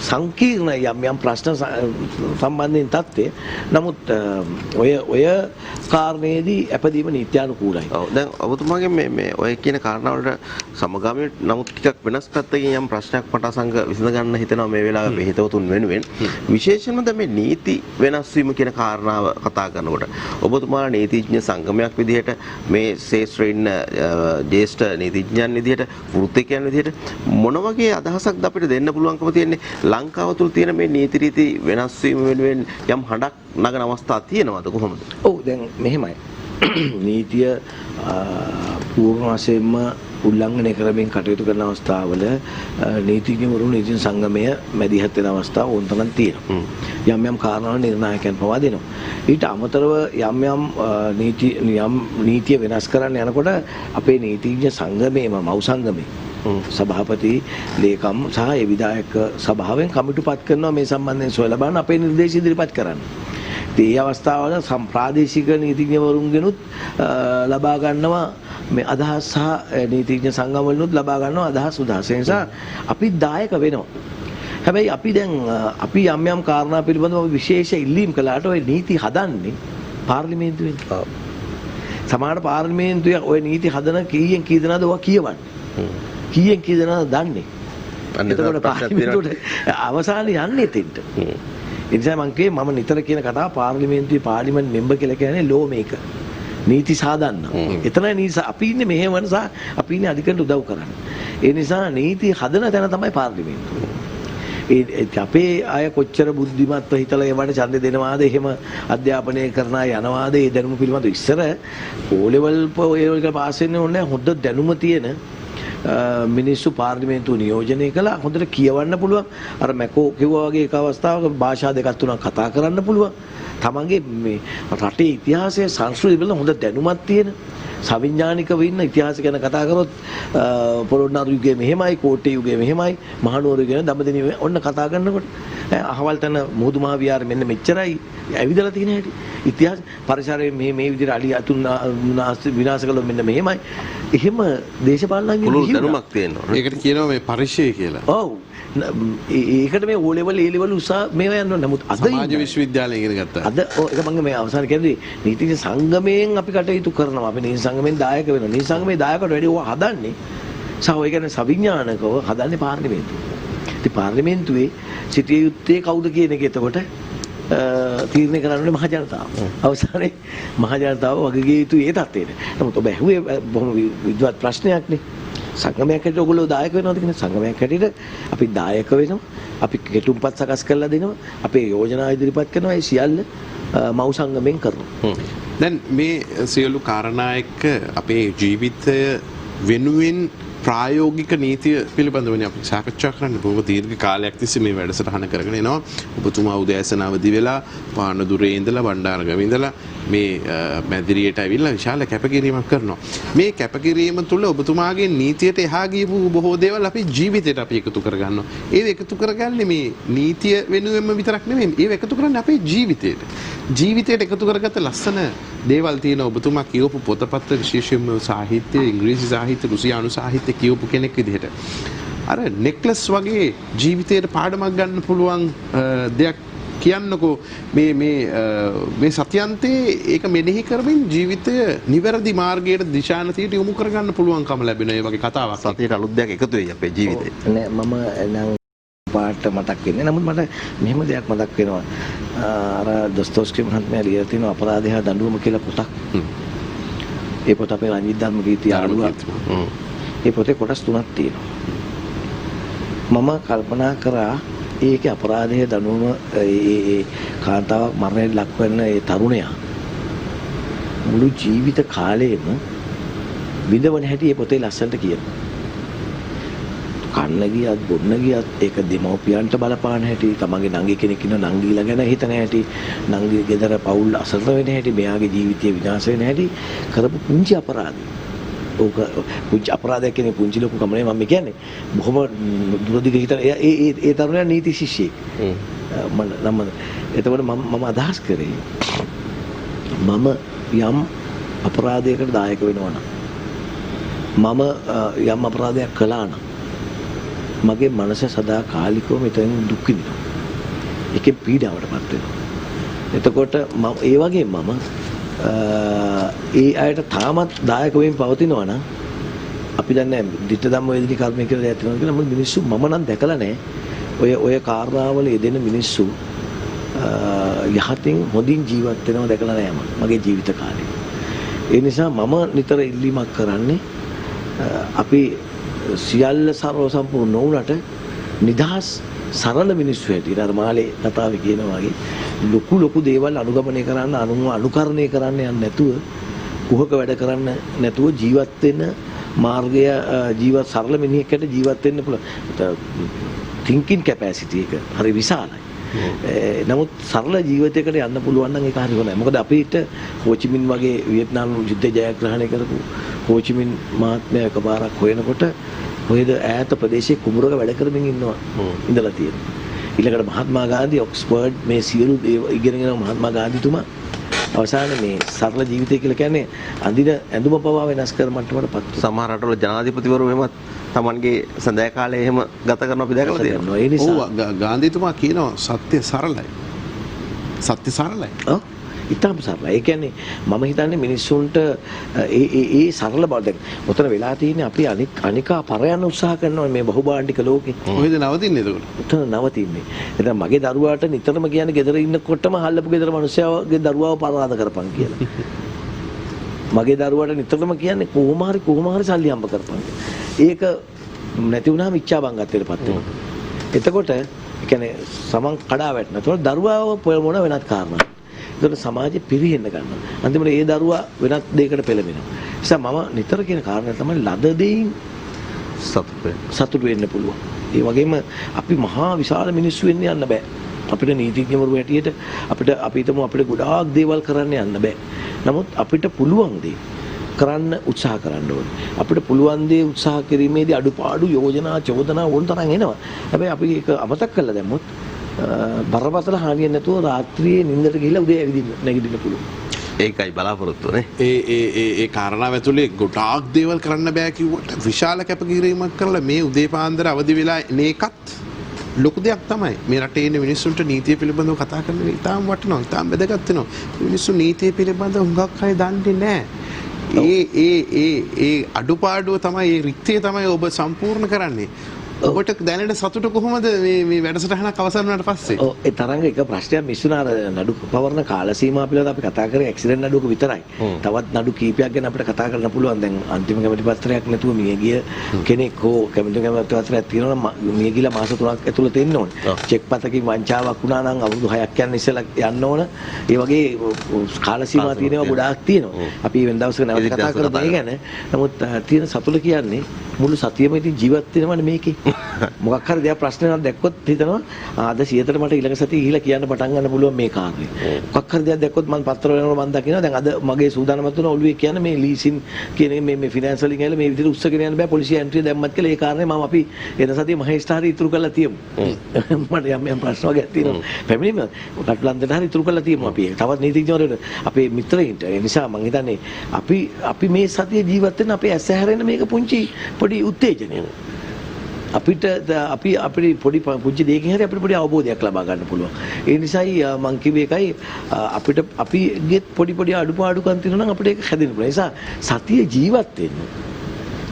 D: සංකීර්ණ යම් ප්‍රශ්න සම්බන්ධයෙන් තත්ත්වය. නමුත් ඔය කාරණේදී අපදීම නීත්‍යානුකූලයි.
B: ඔව් දැන් ඔබතුමාගේ මේ ඔය කියන කාරණා වලට සමගාමීව නමුත් ටිකක් වෙනස් පැත්තකින් යම් ප්‍රශ්නයක් මට අසංග විසඳ ගන්න හිතෙනවා මේ වෙලාවේ මේ හිතවතුන් වෙනුවෙන්. විශේෂයෙන්ම දැන් මේ නීති වෙනස් වීම කියන කාරණාව කතා කරනකොට ඔබතුමාලා නීතිඥ සංගමයක් විදිහට මේ ශාස්ත්‍රයේ ඉන්න ජ්‍යෙෂ්ඨ නීතිඥයන් විදිහට වෘත්තිකයන් විදිහට මොන වගේ අදහසක්ද අපිට දෙන්න පුළුවන්කම තියෙන්නේ ලංකාව තුළ තියෙන මේ නීති රීති වෙනස් වීම වෙනුවෙන් යම් හඬක් නගන අවස්ථා තියෙනවද කොහොමද?
D: ඔව් දැන් මෙහෙමයි. නීතිය පූර්ණ වශයෙන්ම උල්ලංඝනය කරමින් කටයුතු කරන අවස්ථාවල නීතිඥවරු නීති සංගමය මැදිහත් වෙන අවස්ථා ඕනතරම් තියෙනවා. යම් කාරණා නිර්ණායකයන් පවා දෙනවා. ඊට අමතරව යම් නීතිය වෙනස් කරන්න යනකොට අපේ නීතිඥ සංගමයේම මව් සංගමේ සභාපති ලේකම් සහ ඒ විධායක සභාවෙන් කමිටුපත් කරනවා මේ සම්බන්ධයෙන් සොයලා බලන අපේ නිර්දේශ ඉදිරිපත් කරන්න. ඉතින් මේ අවස්ථාවල ප්‍රාදේශික නීතිඥවරුන්ගෙනුත් ලබා ගන්නවා මේ අදහස් සහ නීතිඥ සංගම් වලිනුත් ලබා ගන්නවා අදහස් උදාස. ඒ නිසා අපි දායක වෙනවා. හැබැයි අපි යම් කාරණා පිළිබඳව විශේෂ ඉල්ලීම් කළාට ওই නීති හදන්නේ පාර්ලිමේන්තුවෙන්. සමහර පාර්ලිමේන්තුවේ ওই නීති හදන කීයෙන් කී දෙනාද ඔවා කියවන්නේ. කීයෙන් කී දෙනාද දන්නේ. එතකොට පාර්ලිමේන්තුවට අවසානයේ යන්නේ එතෙන්ට. ඒ නිසා මම කියේ මම නිතර කියන කතාව පාර්ලිමේන්තුවේ පාර්ලිමේන්තු මෙම්බර් කියලා කියන්නේ ලෝ මේකර්. නීති සාධන්න. එතනයි නීති අපි ඉන්නේ මෙහෙවන සහ අපි ඉන්නේ අධිකරණයට උදව් කරන්න. ඒ නිසා නීති හදන තැන තමයි පාර්ලිමේන්තුව. අපේ අය කොච්චර බුද්ධිමත්ව හිතලා ඒවට ඡන්දෙ දෙනවාද එහෙම අධ්‍යාපනය කරන අය යනවාද ඒ දැනුම පිළිබඳව ඉස්සර O level එක පාස් වෙන්න ඕනේ හොඳ දැනුම තියෙන මිනිස්සු පාර්ලිමේන්තුව නියෝජනය කළා හොඳට කියවන්න පුළුවන් අර මැකෝ කිව්වා වගේ එක අවස්ථාවක භාෂා දෙකක් තුනක් කතා කරන්න පුළුවන් තමන්ගේ මේ රටේ ඉතිහාසය සංස්කෘතිය පිළිබඳ හොඳ දැනුමක් තියෙන සවිඥානිකව ඉන්න ඉතිහාසය ගැන කතා කරොත් පොළොන්නරු යුගයේ මෙහෙමයි කෝට්ටේ යුගයේ මෙහෙමයි මහනුවර යුගයේ දඹදිව ඔන්න කතා කරනකොට අහවල් තන මුහුදු මහ විහාරෙ මෙන්න මෙච්චරයි ඇවිදලා තියෙන හැටි ඉතිහාස පරිසරයේ මේ විදිහට අලි අතුන් විනාශ කළොත් මෙන්න මෙහෙමයි එහෙම දේශපාලනඥයෝ
B: දැනුමක් තියෙනවා
C: ඒකට කියනවා මේ පරිශ්‍රය කියලා.
D: ඔව් ඒකට මේ O level A level උසා මේවා යනවා නමුත් අද
C: සමාජ විශ්වවිද්‍යාලය ඉගෙන ගත්තා.
D: අද ඒක මම මේ අවසාන කියන්නේ නීති සංගමයෙන් අපි කටයුතු කරනවා අපි නීති සංගමයෙන් දායක වෙනවා නීති සංගමේ දායකට වැඩි ඕවා හදන්නේ සහ ඔය කියන්නේ සවිඥානිකව හදන්නේ පාර්ලිමේන්තුව. ඉතින් පාර්ලිමේන්තුවේ සිටිය යුත්තේ කවුද කියන එක එතකොට තීරණය කරන්නේ මහ ජනතාව. අවසානයේ මහ ජනතාව වගකිය යුතු ඒ තත්ත්වයට. නමුත් ඔබ ඇහුවේ බොහොම විද්වත් ප්‍රශ්නයක් නේ. සංගමයක් හැටියට ඔයගොල්ලෝ දායක වෙනවද කියන සංගමයක් හැටියට අපි දායක වෙනවා. අපි කෙටුම්පත් සකස් කරලා දෙනවා. අපේ යෝජනා ඉදිරිපත් කරනවා. ඒ සියල්ල මව් සංගමෙන් කරනවා.
C: දැන් මේ සියලු කාරණා එක්ක අපේ ජීවිතය වෙනුවෙන් ප්‍රායෝගික නීතිය පිළිබඳවනේ අපි සාකච්ඡා කරන්න බොහෝ දීර්ඝ කාලයක් තිස්සේ මේ වැඩසටහන කරගෙන එනවා. ඔබතුමා උදෑසන අවදි වෙලා පානදුරේ ඉඳලා බණ්ඩාරගම ඉඳලා මේ මැදිරියට ඇවිල්ලා විශාල කැපකිරීමක් කරනවා. මේ කැපකිරීම තුළ ඔබතුමාගේ නීතියට එහා ගියපු බොහෝ දේවල් අපේ ජීවිතයට අපි එකතු කරගන්නවා. ඒ එකතු කරගන්නේ මේ නීතිය වෙනුවෙන්ම විතරක් නෙමෙයි. ඒව එකතු කරන්නේ අපේ ජීවිතයට. ජීවිතයට එකතු කරගත්ත ලස්සන දේවල් තියෙන ඔබතුමා කියවපු පොතපත් විශේෂයෙන්ම සාහිත්‍ය, ඉංග්‍රීසි සාහිත්‍ය, රුසියානු සාහිත්‍ය කියවපු කෙනෙක් විදිහට අර නෙක්ලස් වගේ ජීවිතයට පාඩමක් ගන්න පුළුවන් දෙයක් කියන්නකෝ මේ සත්‍යන්තයේ ඒක මෙනෙහි කරමින් ජීවිතය නිවැරදි මාර්ගයට දිශානතියට යොමු කරගන්න පුළුවන්කම ලැබෙන ඒ වගේ කතාවක්.
B: සතියට අලුත් දෙයක් එකතු වෙයි අපේ ජීවිතේ.
D: නෑ මම නම් පාට මතක් වෙන්නේ. නමුත් මට මෙහෙම දෙයක් මතක් වෙනවා. අර දොස්තෝස්කි මහත්මයා ලියලා තියෙන අපරාධය හා දඬුවම කියලා පොතක්. ඒ පොත අපේ රංජිත් ධර්මකීර්ති ආඩුවක්. ඒ පොතේ කොටස් 3ක් තියෙනවා. මම කල්පනා කරා ඒකේ අපරාධය දඬුවම ඒ කාන්තාවක් මරණයට ලක් වෙන ඒ තරුණයා මුළු ජීවිත කාලෙම විඳවන හැටි ඒ පොතේ ලස්සනට කියනවා. කන්න ගියත් බොන්න ගියත් ඒක දෙමව්පියන්ට බලපාන හැටි තමන්ගේ නංගි කෙනෙක් ඉන්න නංගිලා ගැන හිතන හැටි නංගි ගෙදර පවුල් අසරණ වෙන හැටි මෙයාගේ ජීවිතය විනාශ වෙන හැටි කරපු පුංචි අපරාධය. ඕක පුංචි අපරාධයක් කියන්නේ පුංචි ලොකු කම නෙමෙයි මම කියන්නේ. බොහොම දුරදිග හිතන ඒ තරුණයා නීති ශිෂ්‍යෙක්. මම එතකොට මම අදහස් කරේ මම යම් අපරාධයකට දායක වෙනවා නම් මම යම් අපරාධයක් කළා නම් මගේ මනස සදා කාලිකව මෙතෙන් දුක් විඳිනවා. ඒකේ පීඩාවටපත් වෙනවා. එතකොට ඒ වගේ මම ඒ අයට තාමත් දායක වෙමින් පවතිනවා නම් අපි දන්නේ දිට්ඨ ධම්ම වේදිනී කර්මය කියලා දෙයක් තියෙනවා කියලා මිනිස්සු මම නම් දැකලා නැහැ. ඔය කාර්යාවල යෙදෙන මිනිස්සු යහතින් හොඳින් ජීවත් වෙනවා දැකලා නැහැ මගේ ජීවිත කාලේ. ඒ නිසා මම නිතර ඉල්ලීමක් කරන්නේ අපි සියල්ල ਸਰව සම්පූර්ණ නොවුනට නිදහස් සරල මිනිස්සු හැටියට අර මාලේ කතාවේ කියනවා වගේ ලොකු දේවල් අනුගමනය කරන්න අනුකරණය කරන්න යන්නේ නැතුව කුහක වැඩ කරන්න නැතුව ජීවත් වෙන මාර්ගය ජීවත් සරල මිනිහෙක්ට ජීවත් වෙන්න පුළුවන්. thinking capacity එක හරි විශාලයි. නමුත් සරල ජීවිතයකට යන්න පුළුවන් නම් ඒක හරි හොඳයි. මොකද අපිට හෝචිමින් වගේ වියට්නාම් යුද්ධය ජයග්‍රහණය කරපු හෝචිමින් මහත්මයා එකපාරක් හොයනකොට කොහෙද ඈත ප්‍රදේශයේ කුඹරක වැඩ කරමින් ඉඳලා තියෙනවා. ඊළඟට මහත්මා ගාන්ධි ඔක්ස්ෆර්ඩ් මේ සියලු ඉගෙනගෙන මහත්මා ගාන්ධිතුමා අවසානයේ මේ සරල ජීවිතය කියලා කියන්නේ අඳින ඇඳුම පවා වෙනස් කර මට්ටමටපත්.
B: සමහර රටවල ජනාධිපතිවරු එහෙමත් Tamanගේ සඳය කාලේ එහෙම ගත කරනවා අපි දැකලා තියෙනවා.
D: ඒ නිසා
C: ගාන්ධිතුමා කියනවා සත්‍ය සරලයි. සත්‍ය සරලයි.
D: ඔව්. ඉතාම සරලයි. ඒ කියන්නේ මම හිතන්නේ මිනිස්සුන්ට ඒ සරල බව දැන් උතන වෙලා තියෙන්නේ අපි අනිකා පරයන්න උත්සාහ කරනවා මේ බහුභාණ්ඩික ලෝකේ.
C: කොහෙද නවතින්නේ එතකොට?
D: උතන නවතින්නේ. එතන මගේ දරුවාට නිතරම කියන්නේ ගෙදර ඉන්නකොටම හල්ලපු ගෙදර මිනිස්සයාගේ දරුවාව පරාද කරපන් කියලා. මගේ දරුවාට නිතරම කියන්නේ කොහොම හරි සල්ලි හම්බ කරපන්. ඒක නැති වුණාම ඉච්ඡා බංගත්වයටපත් වෙනවා. එතකොට ඒ කියන්නේ සමන් කඩා වැටෙනවා. ඒතකොට දරුවාව මොන වෙනත් කාරණා. ඒතකොට සමාජෙ පිරිහෙන්න ගන්නවා. අන්තිමට ඒ දරුවා වෙනත් දෙයකට පෙළඹෙනවා. ඒ නිසා මම නිතර කියන කාරණා තමයි ලද දෙයින් සතුට වෙන්න පුළුවන්. ඒ වගේම අපි මහා විශාල මිනිස්සු වෙන්න යන්න බෑ. අපිට නීතිඥවරු හැටියට අපි හිතමු අපිට ගොඩාක් දේවල් කරන්න යන්න බෑ. නමුත් අපිට පුළුවන් දේ කරන්න උත්සාහ කරන්න ඕනේ. අපිට පුළුවන් දේ උත්සාහ කිරීමේදී අඩුපාඩු යෝජනා චෝදනා ඕන තරම් එනවා. හැබැයි අපි ඒක අමතක කරලා දැම්මොත් බරපතල හානියක් නැතුව රාත්‍රියේ නිින්දට ගිහිල්ලා උදේ නැගිටින්න පුළුවන්.
B: ඒකයි බලාපොරොත්තු නේ.
C: ඒ කාරණාව ඇතුලේ ගොඩාක් දේවල් කරන්න බෑ කිව්වට විශාල කැපකිරීමක් කරලා මේ උදේ පාන්දර අවදි වෙලා මේකත් ලොකු දෙයක් තමයි. මේ රටේ ඉන්න මිනිස්සුන්ට නීතිය පිළිබඳව කතා කරන එක ඉතාම වටිනවා. ඉතාම වැදගත් වෙනවා. මිනිස්සු නීතිය පිළිබඳව හුඟක් අය දන්නේ නැහැ. ඒ අඩුපාඩුව තමයි ඒ රික්තය තමයි ඔබ සම්පූර්ණ කරන්නේ. ඔබට දැනට සතුට කොහොමද මේ වැඩසටහනක් අවසන් වුණාට පස්සේ?
D: ඔව් ඒ තරංග එක ප්‍රශ්නයක් මිස්සුනාර නඩු පවරන කාල සීමාව පිළිබඳව අපි කතා කරේ ඇක්සිඩන්ට් නඩුවක විතරයි. තවත් නඩු කීපයක් ගැන අපිට කතා කරන්න පුළුවන්. දැන් අන්තිම කැමැති පත්‍රයක් නැතුව මිය ගිය කෙනෙක් හෝ කැමැති පත්‍රයක් තියෙනවා නම් මිය ගිලා මාස 3ක් ඇතුළත එන්න ඕනේ. චෙක් පතකින් වංචාවක් වුණා නම් අවුරුදු 6ක් යන ඉස්සෙල්ලා යන්න ඕන. ඒ වගේ කාල සීමා තියෙනවා ගොඩාක් තියෙනවා. අපි වෙන දවසක නැවත කතා කරමු ඒ ගැන. නමුත් තියෙන සතුට කියන්නේ මුළු සතියෙම ඉතින් ජීවත් වෙනවනේ මේකේ. මොකක් හරි දෙයක් ප්‍රශ්නයක් දැක්කොත් හිතනවා අද 100ට මට ඊළඟ සතියේ ගිහිල්ලා කියන්න පටන් ගන්න පුළුවන් මේ කාර්යය. මොකක් හරි දෙයක් දැක්කොත් මම පත්‍ර වෙනකොට මම දකිනවා දැන් අද මගේ සූදානම තුන ඔළුවේ කියන්නේ මේ ලීසින් කියන මේ ෆිනෑන්ස් වලින් ඇවිල්ලා මේ විදිහට උස්සගෙන යන්න බෑ පොලිසිය එන්ට්‍රි දැම්මත් කියලා ඒ කාරණේ මම අපි එන සතියේ මහේස්ත්‍රාත් හරි ඉතුරු කරලා තියමු. මට යම් ප්‍රශ්න වගේ තියෙනවා. පැමිණීම කටුලන්දට හරි ඉතුරු කරලා තියමු අපි. තවත් නීතිඥවරුන්ට අපේ මිත්‍රයින්ට. ඒ නිසා මම හිතන්නේ අපි මේ සතියේ ජීවත් වෙන අපේ ඇස හැරෙන මේක පුංචි පොඩි උත්තේජනයක්. අපිට පොඩි පුංචි දෙයකින් හරි අපිට පොඩි අවබෝධයක් ලබා ගන්න පුළුවන්. ඒ නිසායි මම කිව්වේ එකයි අපිගේ පොඩි අඩුපාඩුකම් තියෙනවා නම් අපිට ඒක හැදෙන්න පුළුවන්. ඒ නිසා සතිය ජීවත් වෙන්න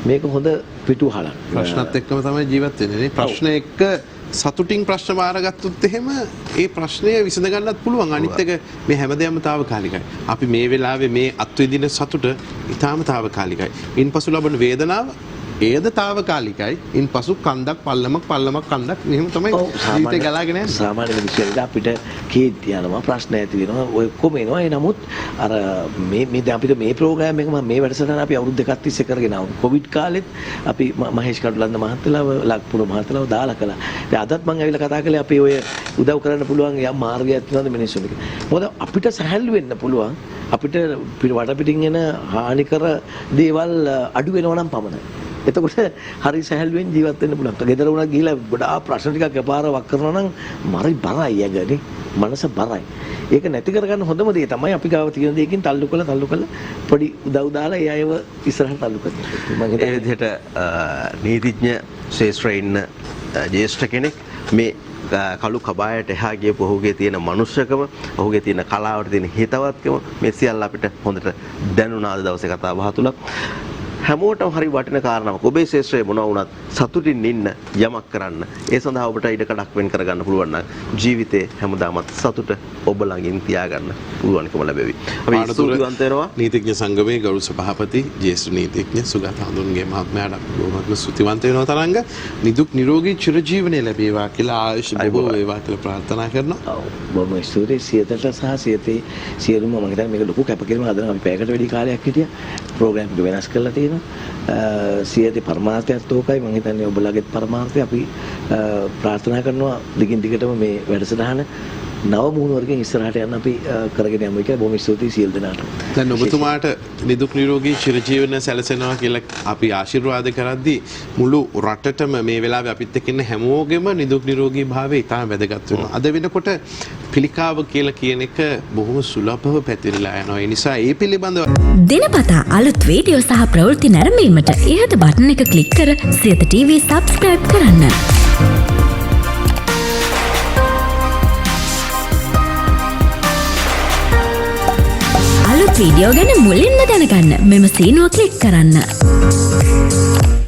D: මේක හොඳ පිටුහලක්.
C: ප්‍රශ්නත් එක්කම තමයි ජීවත් වෙන්නේ නේ. ප්‍රශ්න එක්ක සතුටින් ප්‍රශ්න බාරගත්තොත් එහෙම ඒ ප්‍රශ්නය විසඳ ගන්නත් පුළුවන්. අනිත් එක මේ හැමදේම තාවකාලිකයි. අපි මේ වෙලාවේ මේ අත්විඳින සතුට ඊටාම තාවකාලිකයි. ඉන්පසු ලබන වේදනාව ඒද තාවකාලිකයි. ඉන්පසු කන්දක් පල්ලමක් කන්දක් එහෙම තමයි ජීවිතේ ගලාගෙන යන්නේ.
D: සාමාන්‍ය මිනිස්සුන්ට අපිට කේන්ති යනවා ප්‍රශ්න ඇති වෙනවා ඔය කොම එනවා. ඒ නමුත් අර මේ දැන් අපිට මේ ප්‍රෝග්‍රෑම් එක මේ වැඩසටහන අපි අවුරුදු දෙකක් තිස්සේ කරගෙන ආවා. කොවිඩ් කාලෙත් අපි මහේෂ් කඩුලන්ද මහත්තයලාව ලක්පුර මහත්තයලාව දාලා කළා. දැන් අදත් මම ඇවිල්ලා කතා කළේ අපි ඔය උදව් කරන්න පුළුවන් යම් මාර්ගයක් තියෙනවද මිනිස්සුන්ට. මොකද අපිට සැහැල්ලු වෙන්න පුළුවන්. අපිට වටපිටින් එන හානිකර දේවල් අඩු වෙනවා නම් පමණයි. එතකොට හරි සැහැල්ලුවෙන් ජීවත් වෙන්න පුළුවන්. ගෙදර වුණා ගිහිලා ගොඩාක් ප්‍රශ්න ටිකක් එකපාර වක් කරනවා නම් මරි බරයි යගනේ. මනස බරයි. ඒක නැති කරගන්න හොඳම දේ තමයි අපි ගාව තියෙන දෙයකින් තල්ලු කරලා පොඩි උදව් දාලා ඒ අයව ඉස්සරහට තල්ලු කරනවා. මම
B: ඒ විදිහට නීතිඥ ශාස්ත්‍රයේ ඉන්න ජ්‍යෙෂ්ඨ කෙනෙක් මේ කළු කබායට එහා ගියපු ඔහුගේ තියෙන මනුෂ්‍යකම, ඔහුගේ තියෙන කලාවට තියෙන හිතවත්කම මේ සියල්ල අපිට හොඳට දැනුණා අද දවසේ කතා බහ තුල. හැමෝටම හරි වටින කාරණාවක්. ඔබේ ශේෂ්ත්‍රයේ මොනවා වුණත් සතුටින් ඉන්න යමක් කරන්න. ඒ සඳහා ඔබට ඉඩකඩක් වෙන් කරගන්න පුළුවන් නම් ජීවිතේ හැමදාමත් සතුට ඔබ ළඟින් තියාගන්න පුළුවන්කම ලැබෙවි. අපි ස්තුතිවන්ත වෙනවා
C: නීතිඥ සංගමයේ ගෞරව සභාපති ජ්‍යෙෂ්ඨ නීතිඥ සුගත හඳුන්ගේ මහත්මයාට බොහොමත්ම ස්තුතිවන්ත වෙනවා තරංග. නිදුක් නිරෝගී චිරජීවනයේ ලැබේවා කියලා ආයුෂ බොහෝ වේවා කියලා ප්‍රාර්ථනා කරනවා.
D: ඔව් බොහොම ස්තුතියි සියතට සහ සියතේ සියලුම මම හිතන්නේ මේක ලොකු කැපකිරීමක් හදනවා. අපි පැයකට වැඩි කාලයක් හිටියා. ප්‍රෝග්‍රෑම් එක වෙනස් කරලා තියෙනවා. සියතේ පරමාර්ථයත් ඕකයි. මම හිතන්නේ ඔබලගේත් පරමාර්ථය අපි ප්‍රාර්ථනා කරනවා දිගින් දිගටම මේ වැඩසටහන නව මුහුණුවරකින් ඉස්සරහට යන්න අපි කරගෙන යමු කියලා බොහොම ස්තුතියි සියලු දෙනාට.
C: දැන් ඔබතුමාට නිදුක් නිරෝගී චිරජීවන සැලසෙනවා කියලා අපි ආශිර්වාද කරද්දී මුළු රටටම මේ වෙලාවේ අපිත් එක්ක ඉන්න හැමෝගෙම නිදුක් නිරෝගී භාවය ඉතාම වැදගත් වෙනවා. අද වෙනකොට පිළිකාව කියලා කියන එක බොහොම සුලභව පැතිරලා යනවා. ඒ නිසා ඒ පිළිබඳව
E: දිනපතා අලුත් වීඩියෝ සහ ප්‍රවෘත්ති නැරඹීමට ඉහත බටන් එක ක්ලික් කර සියත TV subscribe කරන්න. වීඩියෝ ගැන මුලින්ම දැනගන්න මෙම සීනුව ක්ලික් කරන්න.